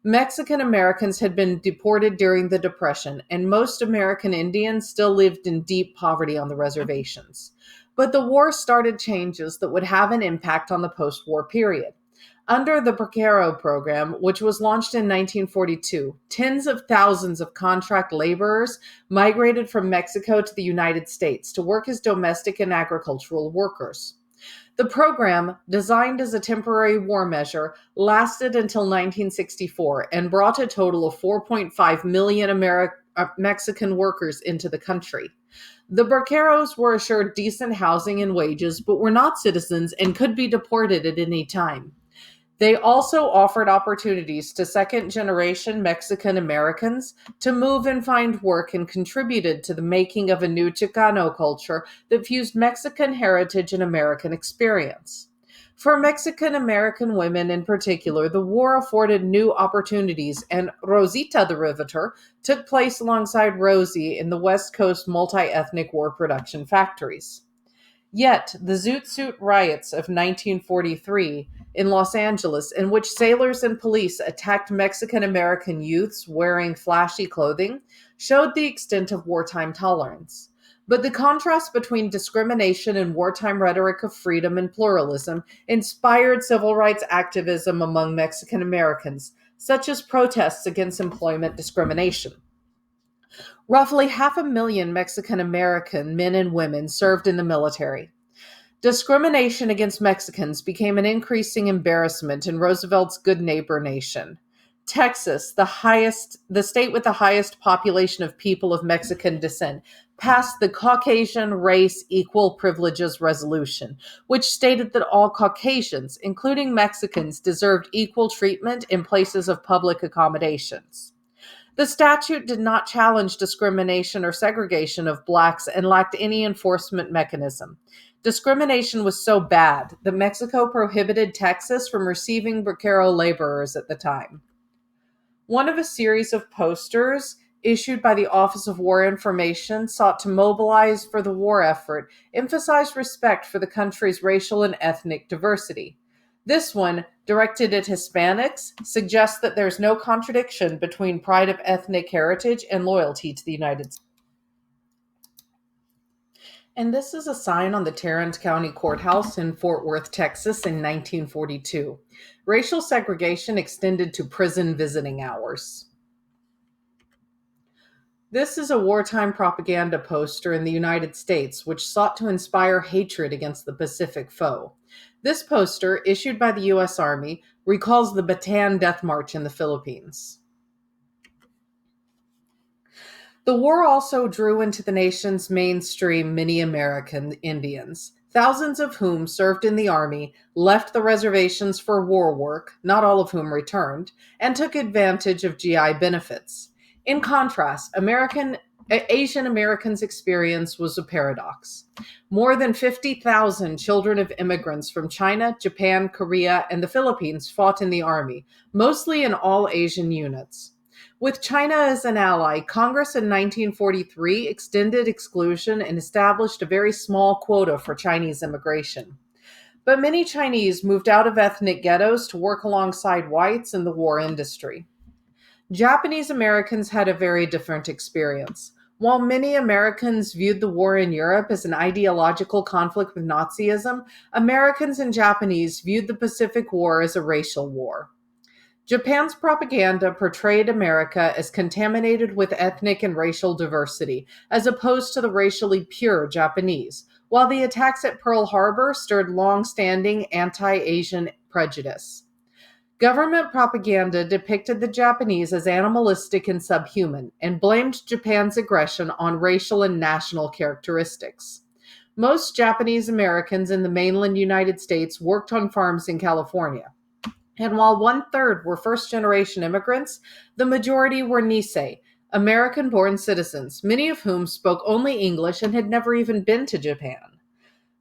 Mexican Americans had been deported during the Depression, and most American Indians still lived in deep poverty on the reservations. But the war started changes that would have an impact on the post-war period. Under the Vaquero program, which was launched in 1942, tens of thousands of contract laborers migrated from Mexico to the United States to work as domestic and agricultural workers. The program, designed as a temporary war measure, lasted until 1964 and brought a total of 4.5 million Mexican workers into the country. The Vaqueros were assured decent housing and wages, but were not citizens and could be deported at any time. They also offered opportunities to second-generation Mexican Americans to move and find work and contributed to the making of a new Chicano culture that fused Mexican heritage and American experience. For Mexican American women in particular, the war afforded new opportunities, and Rosita the Riveter took place alongside Rosie in the West Coast multi-ethnic war production factories. Yet, the Zoot Suit riots of 1943 in Los Angeles, in which sailors and police attacked Mexican American youths wearing flashy clothing, showed the extent of wartime tolerance. But the contrast between discrimination and wartime rhetoric of freedom and pluralism inspired civil rights activism among Mexican Americans, such as protests against employment discrimination. Roughly 500,000 Mexican American men and women served in the military. Discrimination against Mexicans became an increasing embarrassment in Roosevelt's good neighbor nation. Texas, the state with the highest population of people of Mexican descent, passed the Caucasian Race Equal Privileges Resolution, which stated that all Caucasians, including Mexicans, deserved equal treatment in places of public accommodations. The statute did not challenge discrimination or segregation of blacks and lacked any enforcement mechanism. Discrimination was so bad that Mexico prohibited Texas from receiving vaquero laborers at the time. One of a series of posters issued by the Office of War Information sought to mobilize for the war effort, emphasized respect for the country's racial and ethnic diversity. This one, directed at Hispanics, suggests that there's no contradiction between pride of ethnic heritage and loyalty to the United States. And this is a sign on the Tarrant County Courthouse in Fort Worth, Texas in 1942. Racial segregation extended to prison visiting hours. This is a wartime propaganda poster in the United States which sought to inspire hatred against the Pacific foe. This poster, issued by the U.S. Army, recalls the Bataan Death March in the Philippines. The war also drew into the nation's mainstream many American Indians, thousands of whom served in the Army, left the reservations for war work, not all of whom returned, and took advantage of GI benefits. In contrast, Asian Americans' experience was a paradox. More than 50,000 children of immigrants from China, Japan, Korea, and the Philippines fought in the Army, mostly in all Asian units. With China as an ally, Congress in 1943 extended exclusion and established a very small quota for Chinese immigration. But many Chinese moved out of ethnic ghettos to work alongside whites in the war industry. Japanese Americans had a very different experience. While many Americans viewed the war in Europe as an ideological conflict with Nazism, Americans and Japanese viewed the Pacific War as a racial war. Japan's propaganda portrayed America as contaminated with ethnic and racial diversity, as opposed to the racially pure Japanese, while the attacks at Pearl Harbor stirred long-standing anti-Asian prejudice. Government propaganda depicted the Japanese as animalistic and subhuman, and blamed Japan's aggression on racial and national characteristics. Most Japanese Americans in the mainland United States worked on farms in California. And while 1/3 were first-generation immigrants, the majority were Nisei, American-born citizens, many of whom spoke only English and had never even been to Japan.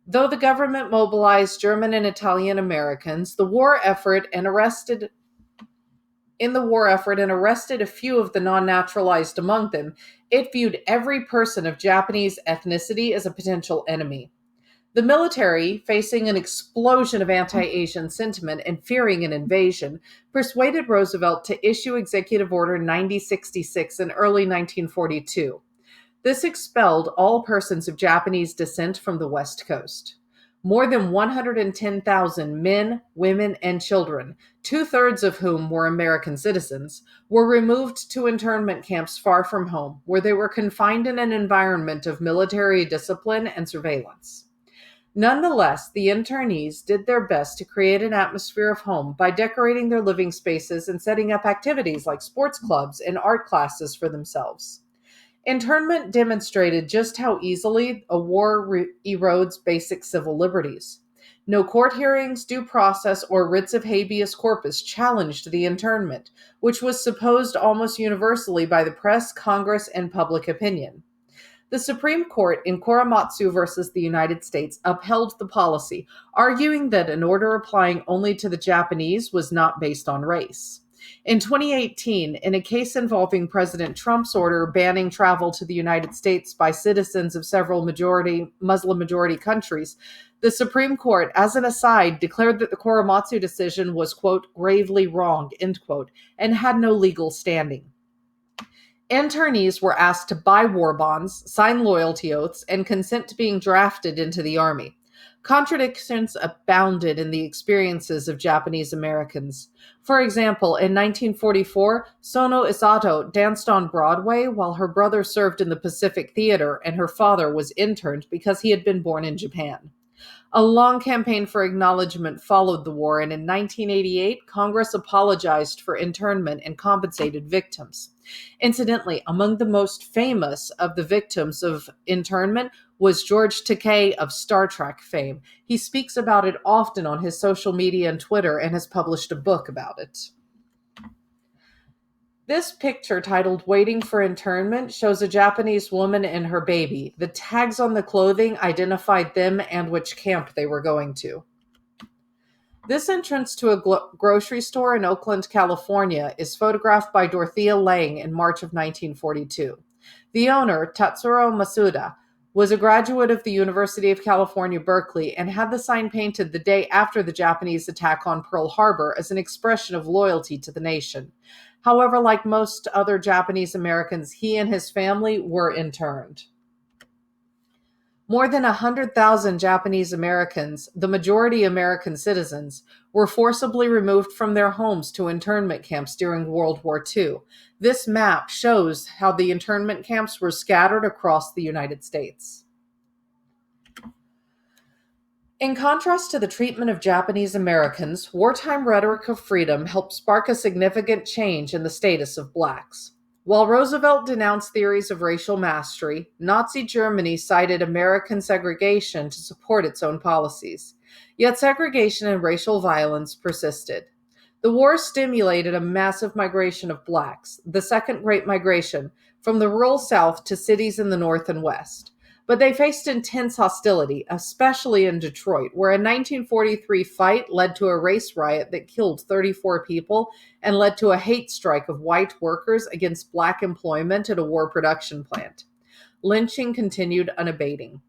Though the government mobilized German and Italian Americans, in the war effort and arrested a few of the non-naturalized among them, it viewed every person of Japanese ethnicity as a potential enemy. The military, facing an explosion of anti-Asian sentiment and fearing an invasion, persuaded Roosevelt to issue Executive Order 9066 in early 1942. This expelled all persons of Japanese descent from the West Coast. More than 110,000 men, women, and children, 2/3 of whom were American citizens, were removed to internment camps far from home, where they were confined in an environment of military discipline and surveillance. Nonetheless, the internees did their best to create an atmosphere of home by decorating their living spaces and setting up activities like sports clubs and art classes for themselves. Internment demonstrated just how easily a war erodes basic civil liberties. No court hearings, due process, or writs of habeas corpus challenged the internment, which was supposed almost universally by the press, Congress, and public opinion. The Supreme Court in Korematsu versus the United States upheld the policy, arguing that an order applying only to the Japanese was not based on race. In 2018, in a case involving President Trump's order banning travel to the United States by citizens of several Muslim-majority countries, the Supreme Court, as an aside, declared that the Korematsu decision was, quote, gravely wrong, end quote, and had no legal standing. Internees were asked to buy war bonds, sign loyalty oaths, and consent to being drafted into the Army. Contradictions abounded in the experiences of Japanese Americans. For example, in 1944, Sono Isato danced on Broadway while her brother served in the Pacific Theater and her father was interned because he had been born in Japan. A long campaign for acknowledgement followed the war, and in 1988, Congress apologized for internment and compensated victims. Incidentally, among the most famous of the victims of internment was George Takei of Star Trek fame. He speaks about it often on his social media and Twitter and has published a book about it. This picture, titled Waiting for Internment, shows a Japanese woman and her baby. The tags on the clothing identified them and which camp they were going to. This entrance to a grocery store in Oakland, California, is photographed by Dorothea Lange in March of 1942. The owner, Tatsuro Masuda, was a graduate of the University of California, Berkeley, and had the sign painted the day after the Japanese attack on Pearl Harbor as an expression of loyalty to the nation. However, like most other Japanese Americans, he and his family were interned. More than 100,000 Japanese Americans, the majority American citizens, were forcibly removed from their homes to internment camps during World War II. This map shows how the internment camps were scattered across the United States. In contrast to the treatment of Japanese Americans, wartime rhetoric of freedom helped spark a significant change in the status of blacks. While Roosevelt denounced theories of racial mastery, Nazi Germany cited American segregation to support its own policies. Yet segregation and racial violence persisted. The war stimulated a massive migration of blacks, the Second Great Migration, from the rural South to cities in the North and West. But they faced intense hostility, especially in Detroit, where a 1943 fight led to a race riot that killed 34 people and led to a hate strike of white workers against black employment at a war production plant. Lynching continued unabating.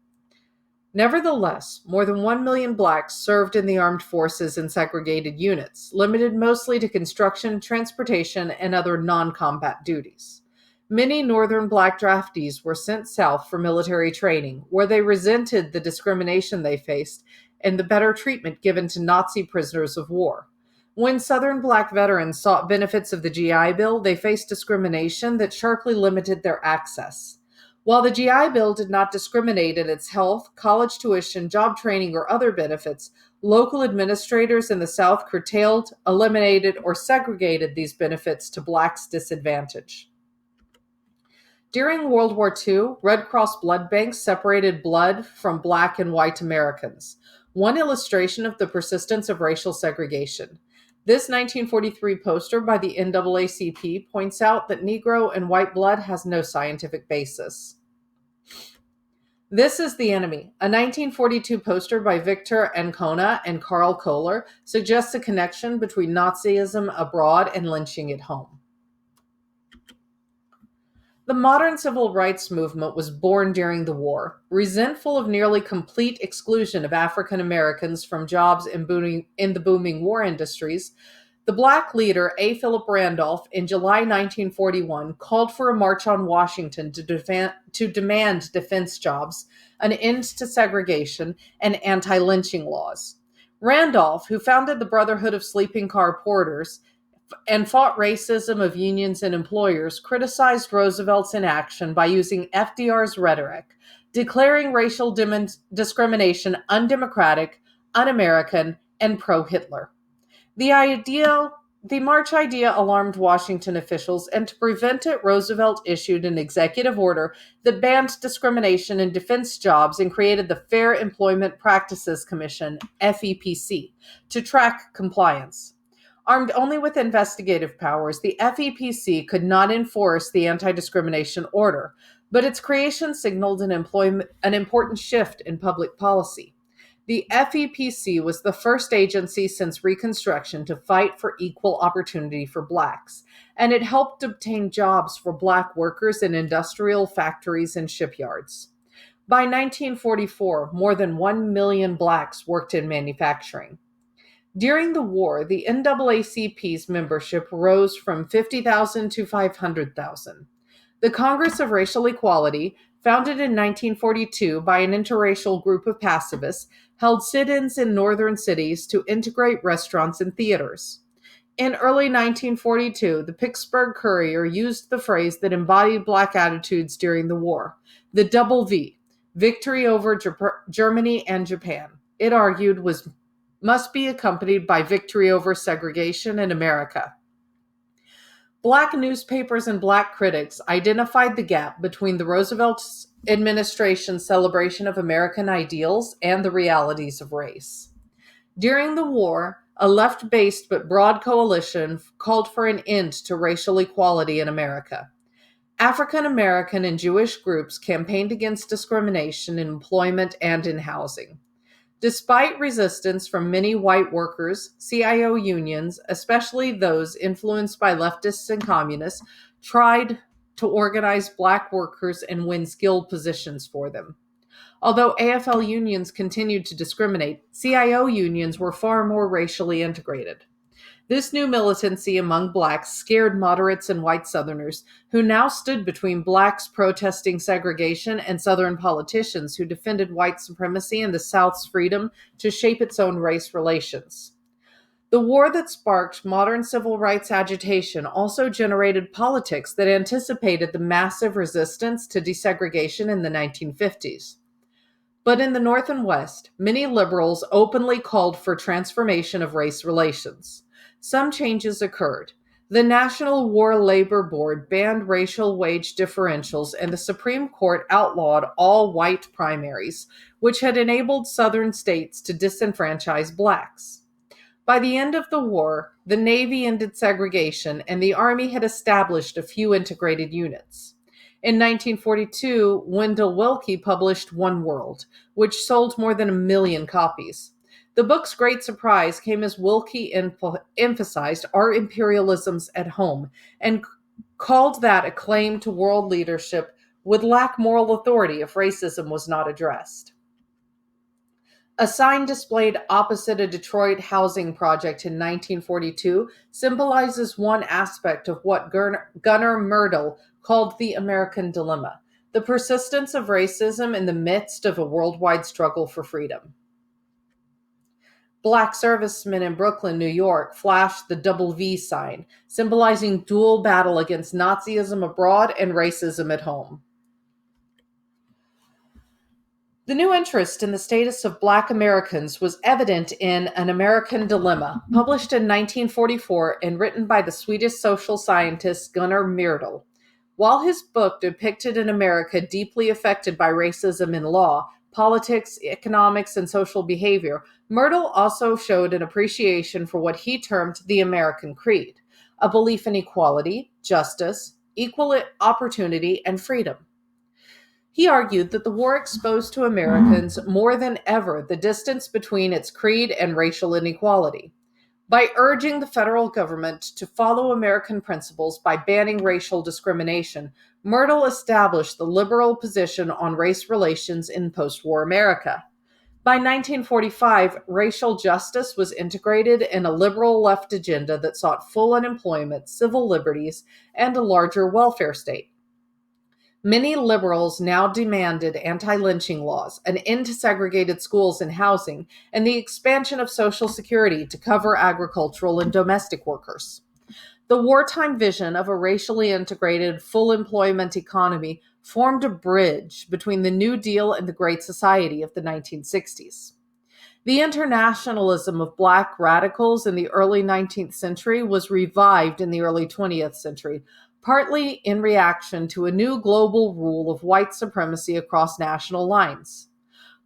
Nevertheless, more than 1 million blacks served in the armed forces in segregated units, limited mostly to construction, transportation, and other non-combat duties. Many Northern black draftees were sent south for military training, where they resented the discrimination they faced and the better treatment given to Nazi prisoners of war. When Southern black veterans sought benefits of the GI Bill, they faced discrimination that sharply limited their access. While the GI Bill did not discriminate in its health, college tuition, job training, or other benefits, local administrators in the South curtailed, eliminated, or segregated these benefits to blacks' disadvantage. During World War II, Red Cross blood banks separated blood from black and white Americans, one illustration of the persistence of racial segregation. This 1943 poster by the NAACP points out that Negro and white blood has no scientific basis. This is the Enemy. A 1942 poster by Victor Ancona and Karl Kohler suggests a connection between Nazism abroad and lynching at home. The modern civil rights movement was born during the war. Resentful of nearly complete exclusion of African Americans from jobs in the booming war industries, the black leader A. Philip Randolph in July 1941 called for a march on Washington to demand defense jobs, an end to segregation, and anti-lynching laws. Randolph, who founded the Brotherhood of Sleeping Car Porters, and fought racism of unions and employers, criticized Roosevelt's inaction by using FDR's rhetoric, declaring racial discrimination undemocratic, un-American, and pro-Hitler. The march idea alarmed Washington officials, and to prevent it, Roosevelt issued an executive order that banned discrimination in defense jobs and created the Fair Employment Practices Commission, FEPC, to track compliance. Armed only with investigative powers, the FEPC could not enforce the anti-discrimination order, but its creation signaled an important shift in public policy. The FEPC was the first agency since Reconstruction to fight for equal opportunity for blacks, and it helped obtain jobs for black workers in industrial factories and shipyards. By 1944, more than 1 million blacks worked in manufacturing. During the war, the NAACP's membership rose from 50,000 to 500,000. The Congress of Racial Equality, founded in 1942 by an interracial group of pacifists, held sit-ins in northern cities to integrate restaurants and theaters. In early 1942, the Pittsburgh Courier used the phrase that embodied black attitudes during the war, the double V, victory over Germany and Japan. It argued must be accompanied by victory over segregation in America. Black newspapers and black critics identified the gap between the Roosevelt administration's celebration of American ideals and the realities of race. During the war, a left based but broad coalition called for an end to racial equality in America. African American and Jewish groups campaigned against discrimination in employment and in housing. Despite resistance from many white workers, CIO unions, especially those influenced by leftists and communists, tried to organize black workers and win skilled positions for them. Although AFL unions continued to discriminate, CIO unions were far more racially integrated. This new militancy among blacks scared moderates and white Southerners, who now stood between blacks protesting segregation and Southern politicians who defended white supremacy and the South's freedom to shape its own race relations. The war that sparked modern civil rights agitation also generated politics that anticipated the massive resistance to desegregation in the 1950s. But in the North and West, many liberals openly called for transformation of race relations. Some changes occurred. The National War Labor Board banned racial wage differentials, and the Supreme Court outlawed all white primaries, which had enabled Southern states to disenfranchise blacks. By the end of the war, the Navy ended segregation, and the Army had established a few integrated units. In 1942, Wendell Willkie published One World, which sold more than 1 million copies. The book's great surprise came as Willkie emphasized our imperialisms at home and called that a claim to world leadership would lack moral authority if racism was not addressed. A sign displayed opposite a Detroit housing project in 1942 symbolizes one aspect of what Gunnar Myrdal called the American dilemma, the persistence of racism in the midst of a worldwide struggle for freedom. Black servicemen in Brooklyn, New York, flashed the double V sign, symbolizing dual battle against Nazism abroad and racism at home. The new interest in the status of Black Americans was evident in An American Dilemma, published in 1944 and written by the Swedish social scientist Gunnar Myrdal. While his book depicted an America deeply affected by racism in law, politics, economics, and social behavior, Myrdal also showed an appreciation for what he termed the American creed, a belief in equality, justice, equal opportunity, and freedom. He argued that the war exposed to Americans more than ever the distance between its creed and racial inequality. By urging the federal government to follow American principles by banning racial discrimination, Myrdal established the liberal position on race relations in post-war America. By 1945, racial justice was integrated in a liberal left agenda that sought full unemployment, civil liberties, and a larger welfare state. Many liberals now demanded anti-lynching laws, an end to segregated schools and housing, and the expansion of Social Security to cover agricultural and domestic workers. The wartime vision of a racially integrated, full employment economy formed a bridge between the New Deal and the Great Society of the 1960s. The internationalism of Black radicals in the early 19th century was revived in the early 20th century, partly in reaction to a new global rule of white supremacy across national lines.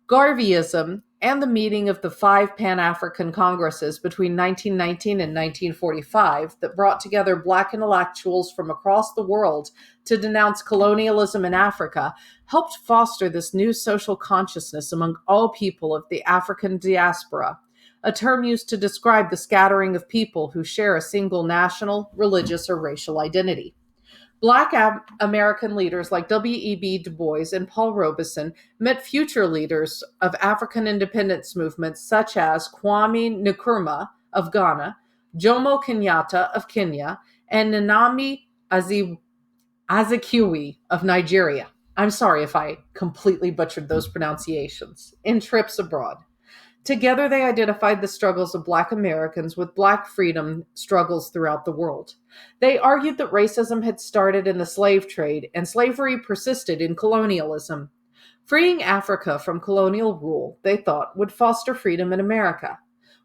Garveyism and the meeting of the 5 Pan-African Congresses between 1919 and 1945 that brought together Black intellectuals from across the world to denounce colonialism in Africa helped foster this new social consciousness among all people of the African diaspora, a term used to describe the scattering of people who share a single national, religious, or racial identity. Black American leaders like W.E.B. Du Bois and Paul Robeson met future leaders of African independence movements such as Kwame Nkrumah of Ghana, Jomo Kenyatta of Kenya, and Nnamdi Azikiwe of Nigeria. I'm sorry if I completely butchered those pronunciations. In trips abroad. Together, they identified the struggles of Black Americans with Black freedom struggles throughout the world. They argued that racism had started in the slave trade and slavery persisted in colonialism. Freeing Africa from colonial rule, they thought, would foster freedom in America.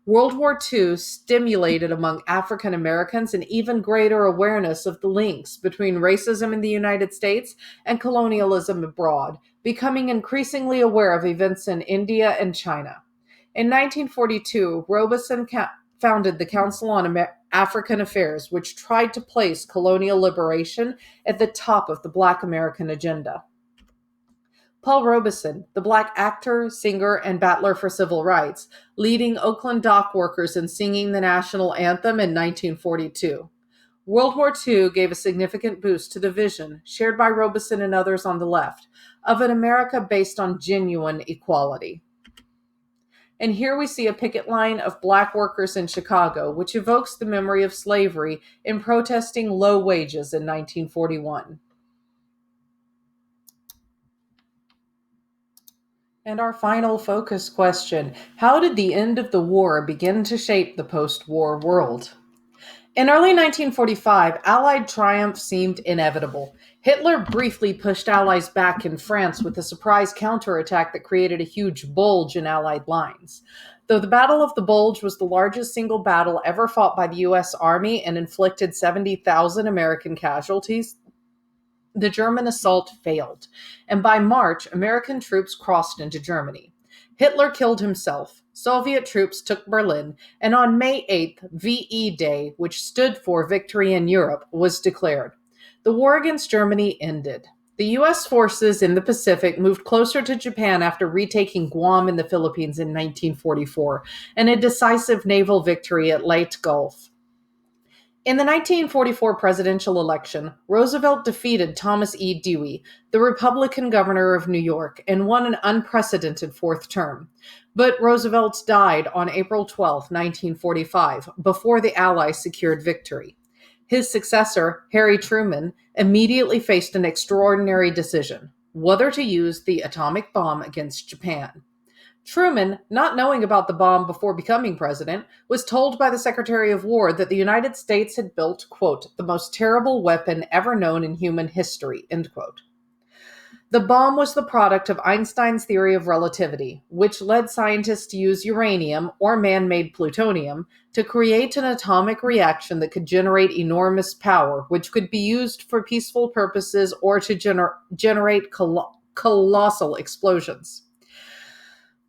World War II stimulated among African Americans an even greater awareness of the links between racism in the United States and colonialism abroad, becoming increasingly aware of events in India and China. In 1942, Robeson founded the Council on African Affairs, which tried to place colonial liberation at the top of the Black American agenda. Paul Robeson, the Black actor, singer, and battler for civil rights, leading Oakland dock workers in singing the national anthem in 1942. World War II gave a significant boost to the vision, shared by Robeson and others on the left, of an America based on genuine equality. And here we see a picket line of Black workers in Chicago, which evokes the memory of slavery in protesting low wages in 1941. And our final focus question: how did the end of the war begin to shape the post-war world? In early 1945, Allied triumph seemed inevitable. Hitler briefly pushed Allies back in France with a surprise counterattack that created a huge bulge in Allied lines. Though the Battle of the Bulge was the largest single battle ever fought by the U.S. Army and inflicted 70,000 American casualties, the German assault failed, and by March, American troops crossed into Germany. Hitler killed himself. Soviet troops took Berlin, and on May 8th, VE Day, which stood for Victory in Europe, was declared. The war against Germany ended. The U.S. forces in the Pacific moved closer to Japan after retaking Guam in the Philippines in 1944, and a decisive naval victory at Leyte Gulf. In the 1944 presidential election, Roosevelt defeated Thomas E. Dewey, the Republican governor of New York, and won an unprecedented fourth term. But Roosevelt died on April 12, 1945, before the Allies secured victory. His successor, Harry Truman, immediately faced an extraordinary decision: whether to use the atomic bomb against Japan. Truman, not knowing about the bomb before becoming president, was told by the Secretary of War that the United States had built, quote, the most terrible weapon ever known in human history, end quote. The bomb was the product of Einstein's theory of relativity, which led scientists to use uranium, or man-made plutonium, to create an atomic reaction that could generate enormous power, which could be used for peaceful purposes or to generate colossal explosions.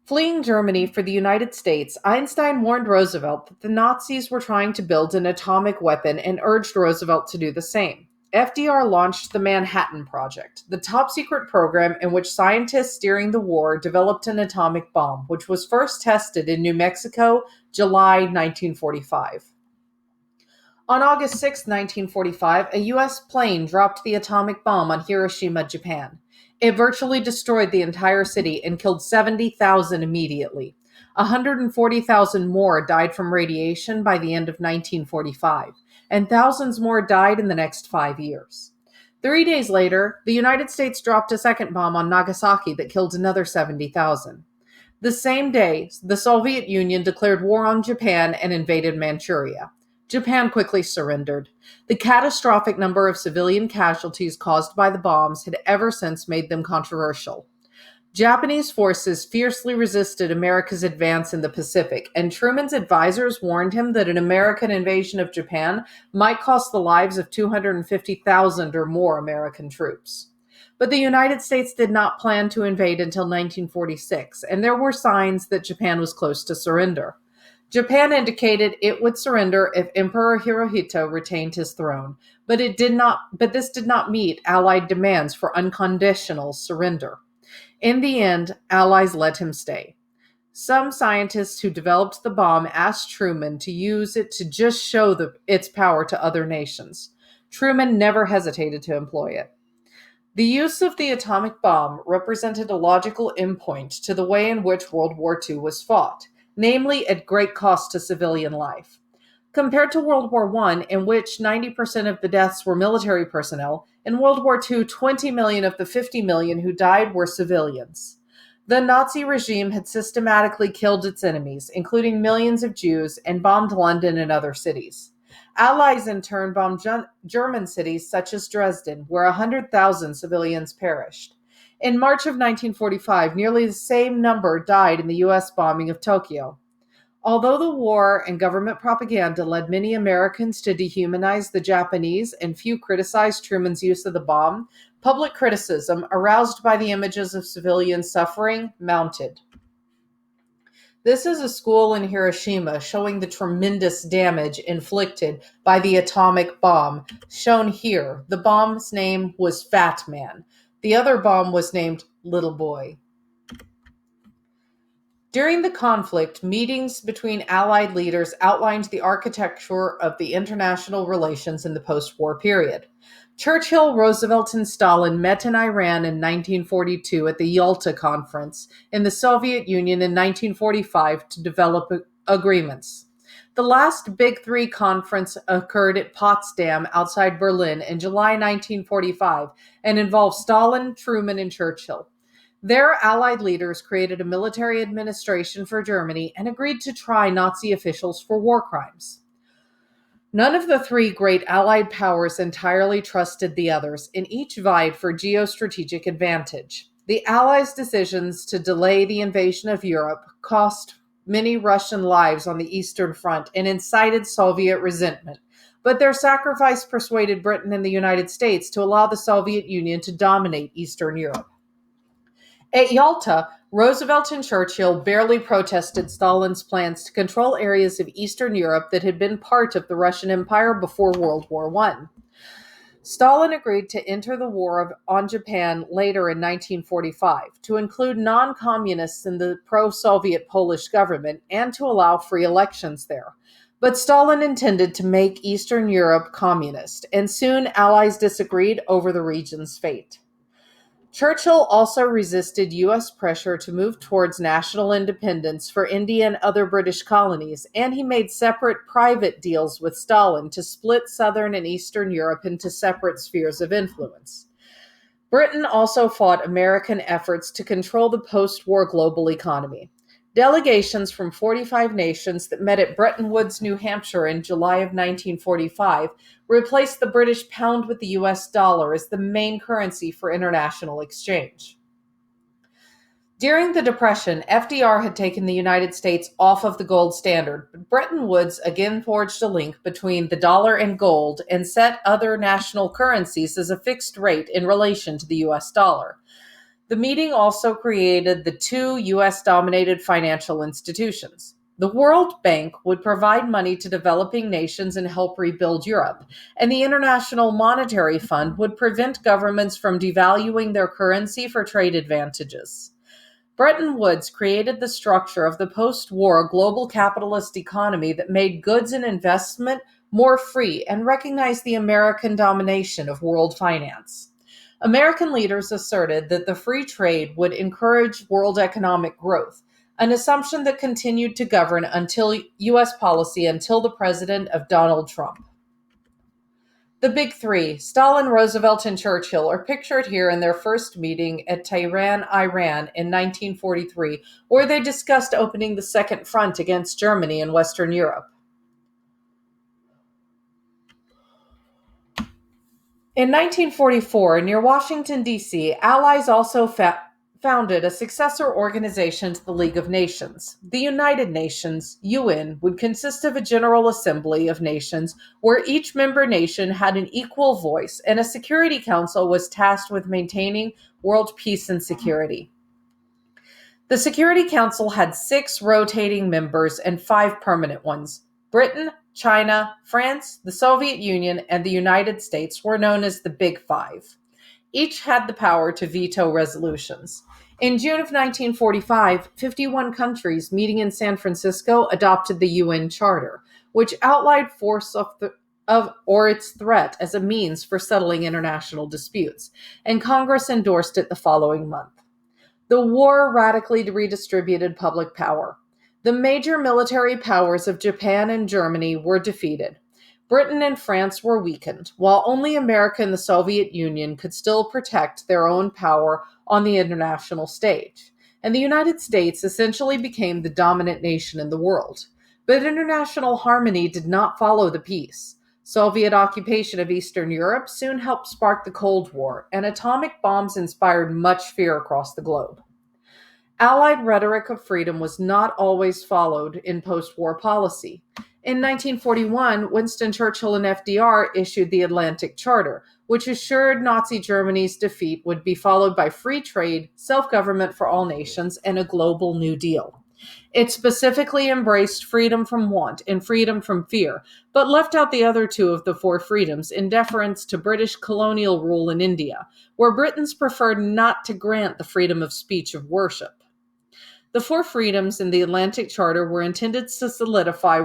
Fleeing Germany for the United States, Einstein warned Roosevelt that the Nazis were trying to build an atomic weapon and urged Roosevelt to do the same. FDR launched the Manhattan Project, the top-secret program in which scientists steering the war developed an atomic bomb, which was first tested in New Mexico, July 1945. On August 6, 1945, a U.S. plane dropped the atomic bomb on Hiroshima, Japan. It virtually destroyed the entire city and killed 70,000 immediately. 140,000 more died from radiation by the end of 1945, and thousands more died in the next 5 years. 3 days later, the United States dropped a second bomb on Nagasaki that killed another 70,000. The same day, the Soviet Union declared war on Japan and invaded Manchuria. Japan quickly surrendered. The catastrophic number of civilian casualties caused by the bombs had ever since made them controversial. Japanese forces fiercely resisted America's advance in the Pacific, and Truman's advisors warned him that an American invasion of Japan might cost the lives of 250,000 or more American troops. But the United States did not plan to invade until 1946, and there were signs that Japan was close to surrender. Japan indicated it would surrender if Emperor Hirohito retained his throne, but this did not meet Allied demands for unconditional surrender. In the end, Allies let him stay. Some scientists who developed the bomb asked Truman to use it to just show its power to other nations. Truman never hesitated to employ it. The use of the atomic bomb represented a logical endpoint to the way in which World War II was fought, namely at great cost to civilian life. Compared to World War I, in which 90% of the deaths were military personnel, in World War II, 20 million of the 50 million who died were civilians. The Nazi regime had systematically killed its enemies, including millions of Jews, and bombed London and other cities. Allies in turn bombed German cities such as Dresden, where 100,000 civilians perished. In March of 1945, nearly the same number died in the U.S. bombing of Tokyo. Although the war and government propaganda led many Americans to dehumanize the Japanese and few criticized Truman's use of the bomb, public criticism, aroused by the images of civilian suffering, mounted. This is a school in Hiroshima showing the tremendous damage inflicted by the atomic bomb. Shown here, the bomb's name was Fat Man. The other bomb was named Little Boy. During the conflict, meetings between Allied leaders outlined the architecture of the international relations in the post-war period. Churchill, Roosevelt, and Stalin met in Iran in 1942 at the Yalta Conference in the Soviet Union in 1945 to develop agreements. The last Big Three conference occurred at Potsdam outside Berlin in July 1945 and involved Stalin, Truman, and Churchill. Their Allied leaders created a military administration for Germany and agreed to try Nazi officials for war crimes. None of the three great Allied powers entirely trusted the others, and each vied for geostrategic advantage. The Allies' decisions to delay the invasion of Europe cost many Russian lives on the Eastern Front and incited Soviet resentment, but their sacrifice persuaded Britain and the United States to allow the Soviet Union to dominate Eastern Europe. At Yalta, Roosevelt and Churchill barely protested Stalin's plans to control areas of Eastern Europe that had been part of the Russian Empire before World War I. Stalin agreed to enter the war on Japan later in 1945, to include non-communists in the pro-Soviet Polish government and to allow free elections there. But Stalin intended to make Eastern Europe communist, and soon Allies disagreed over the region's fate. Churchill also resisted U.S. pressure to move towards national independence for India and other British colonies, and he made separate private deals with Stalin to split Southern and Eastern Europe into separate spheres of influence. Britain also fought American efforts to control the post-war global economy. Delegations from 45 nations that met at Bretton Woods, New Hampshire in July of 1945 replaced the British pound with the US dollar as the main currency for international exchange. During the Depression, FDR had taken the United States off of the gold standard, but Bretton Woods again forged a link between the dollar and gold and set other national currencies as a fixed rate in relation to the US dollar. The meeting also created the two U.S.-dominated financial institutions. The World Bank would provide money to developing nations and help rebuild Europe, and the International Monetary Fund would prevent governments from devaluing their currency for trade advantages. Bretton Woods created the structure of the post-war global capitalist economy that made goods and investment more free and recognized the American domination of world finance. American leaders asserted that the free trade would encourage world economic growth, an assumption that continued to govern U.S. policy until the president of Donald Trump. The Big Three, Stalin, Roosevelt, and Churchill, are pictured here in their first meeting at Tehran, Iran in 1943, where they discussed opening the Second Front against Germany in Western Europe. In 1944, near Washington, D.C., Allies also founded a successor organization to the League of Nations. The United Nations, UN, would consist of a General Assembly of Nations where each member nation had an equal voice, and a Security Council was tasked with maintaining world peace and security. The Security Council had 6 rotating members and 5 permanent ones. Britain, China, France, the Soviet Union, and the United States were known as the Big Five. Each had the power to veto resolutions. In June of 1945, 51 countries meeting in San Francisco adopted the UN Charter, which outlined force or its threat as a means for settling international disputes, and Congress endorsed it the following month. The war radically redistributed public power. The major military powers of Japan and Germany were defeated. Britain and France were weakened, while only America and the Soviet Union could still protect their own power on the international stage. And the United States essentially became the dominant nation in the world. But international harmony did not follow the peace. Soviet occupation of Eastern Europe soon helped spark the Cold War, and atomic bombs inspired much fear across the globe. Allied rhetoric of freedom was not always followed in post war policy. In 1941, Winston Churchill and FDR issued the Atlantic Charter, which assured Nazi Germany's defeat would be followed by free trade, self government for all nations, and a global New Deal. It specifically embraced freedom from want and freedom from fear, but left out the other two of the four freedoms in deference to British colonial rule in India, where Britons preferred not to grant the freedom of speech of worship. The four freedoms in the Atlantic Charter were intended to solidify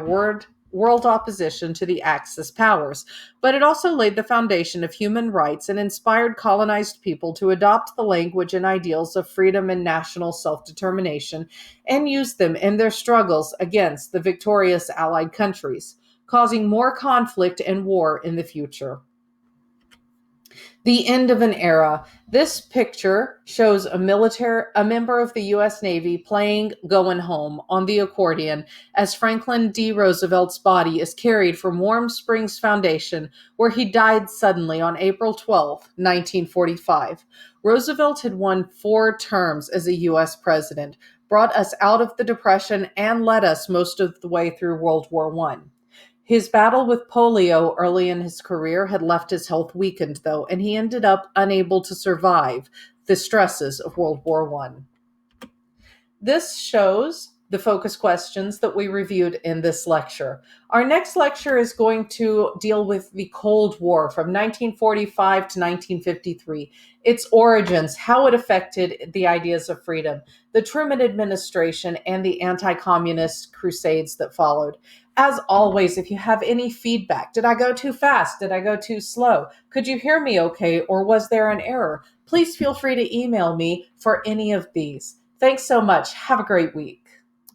world opposition to the Axis powers, but it also laid the foundation of human rights and inspired colonized people to adopt the language and ideals of freedom and national self determination and use them in their struggles against the victorious Allied countries, causing more conflict and war in the future. The end of an era. This picture shows a member of the US Navy playing Goin' Home on the accordion as Franklin D. Roosevelt's body is carried from Warm Springs Foundation, where he died suddenly on April 12, 1945. Roosevelt had won 4 terms as a US president, brought us out of the Depression, and led us most of the way through World War I. His battle with polio early in his career had left his health weakened, though, and he ended up unable to survive the stresses of World War I. This shows the focus questions that we reviewed in this lecture. Our next lecture is going to deal with the Cold War from 1945 to 1953, its origins, how it affected the ideas of freedom, the Truman administration, and the anti-communist crusades that followed. As always, if you have any feedback, did I go too fast? Did I go too slow? Could you hear me okay, or was there an error? Please feel free to email me for any of these. Thanks so much. Have a great week.